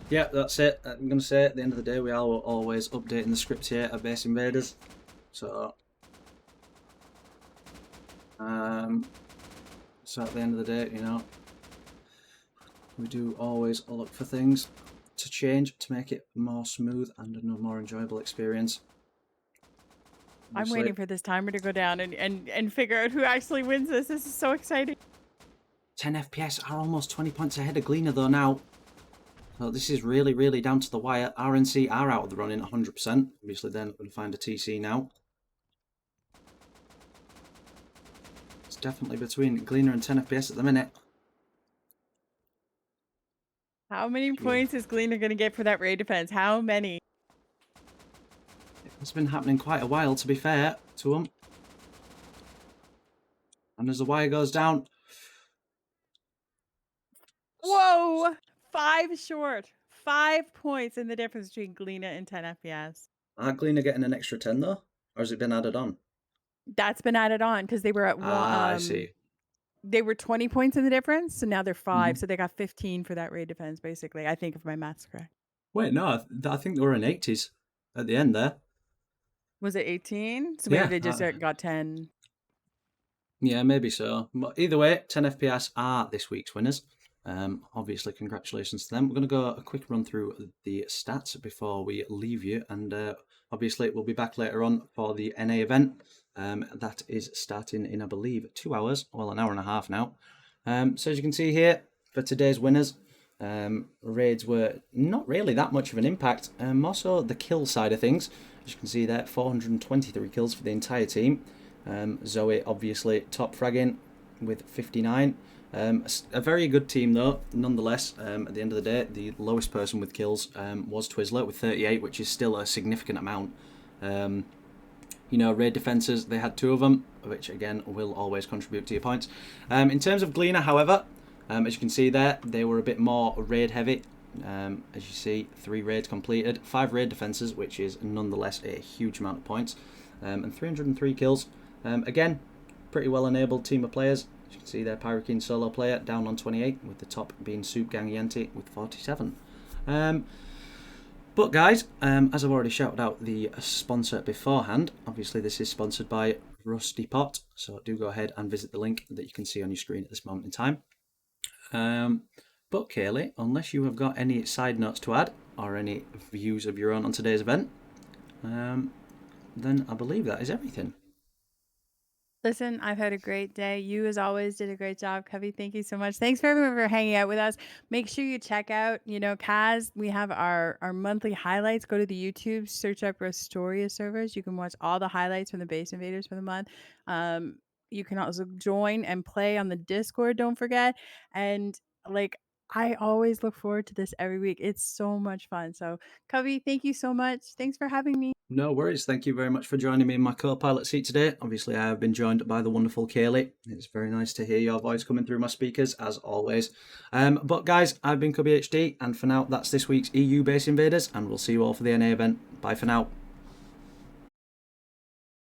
Yeah, that's it. I'm going to say at the end of the day, we are always updating the script here at Base Invaders. So at the end of the day, you know, we do always look for things to change to make it more smooth and a more enjoyable experience. Obviously, I'm waiting for this timer to go down and figure out who actually wins this. This is so exciting. 10 FPS are almost 20 points ahead of Kaileyca though now. So this is really, really down to the wire. RNC are out of the running 100%. Obviously they're not going to find a TC now. It's definitely between Kaileyca and 10 FPS at the minute. How many points is Kaileyca going to get for that raid defense? How many? It's been happening quite a while, to be fair to them. And as the wire goes down... Whoa! 5 short. 5 points in the difference between Galena and 10 FPS. Are Gleaner getting an extra 10 though? Or has it been added on? That's been added on because they were at Ah, I see. they were 20 points in the difference, so now they're 5, Mhm. so they got 15 for that raid defense, basically, I think if my math's correct. Wait, no, I think they were in 80s at the end there. Was it 18? So maybe Yeah, they just, got 10. yeah, maybe so. But either way, 10 FPS are this week's winners. Obviously, congratulations to them. We're going to go a quick run through the stats before we leave you, and obviously we'll be back later on for the NA event. That is starting in, I believe, 2 hours, well, an hour and a half now. So as you can see here, for today's winners, raids were not really that much of an impact, more so the kill side of things. As you can see there, 423 kills for the entire team. Zoe obviously top fragging with 59. A very good team though, nonetheless. At the end of the day, the lowest person with kills was Twizzler with 38, which is still a significant amount. Raid defences, they had 2 of them, which again will always contribute to your points. In terms of Gleaner, however, as you can see there, they were a bit more raid heavy. As you see, 3 raids completed, 5 raid defences, which is nonetheless a huge amount of points, and 303 kills. Again, pretty well enabled team of players. As you can see there, Pyrokin solo player down on 28, with the top being Soup Gang Yenti with 47. But guys, as I've already shouted out the sponsor beforehand, obviously this is sponsored by Rusty Pot, so do go ahead and visit the link that you can see on your screen at this moment in time. But Kaylee, unless you have got any side notes to add, or any views of your own on today's event, then I believe that is everything. Listen, I've had a great day. You, as always, did a great job, Cubby. Thank you so much. Thanks for everyone for hanging out with us. Make sure you check out, Kaz. We have our monthly highlights. Go to the YouTube, search up Rustoria servers. You can watch all the highlights from the Base Invaders for the month. You can also join and play on the Discord, don't forget. And I always look forward to this every week. It's so much fun. So, Cubby, thank you so much. Thanks for having me. No worries. Thank you very much for joining me in my co-pilot seat today. Obviously, I have been joined by the wonderful Kaylee. It's very nice to hear your voice coming through my speakers, as always. But guys, I've been CubbyHD, and for now, that's this week's EU Base Invaders, and we'll see you all for the NA event. Bye for now.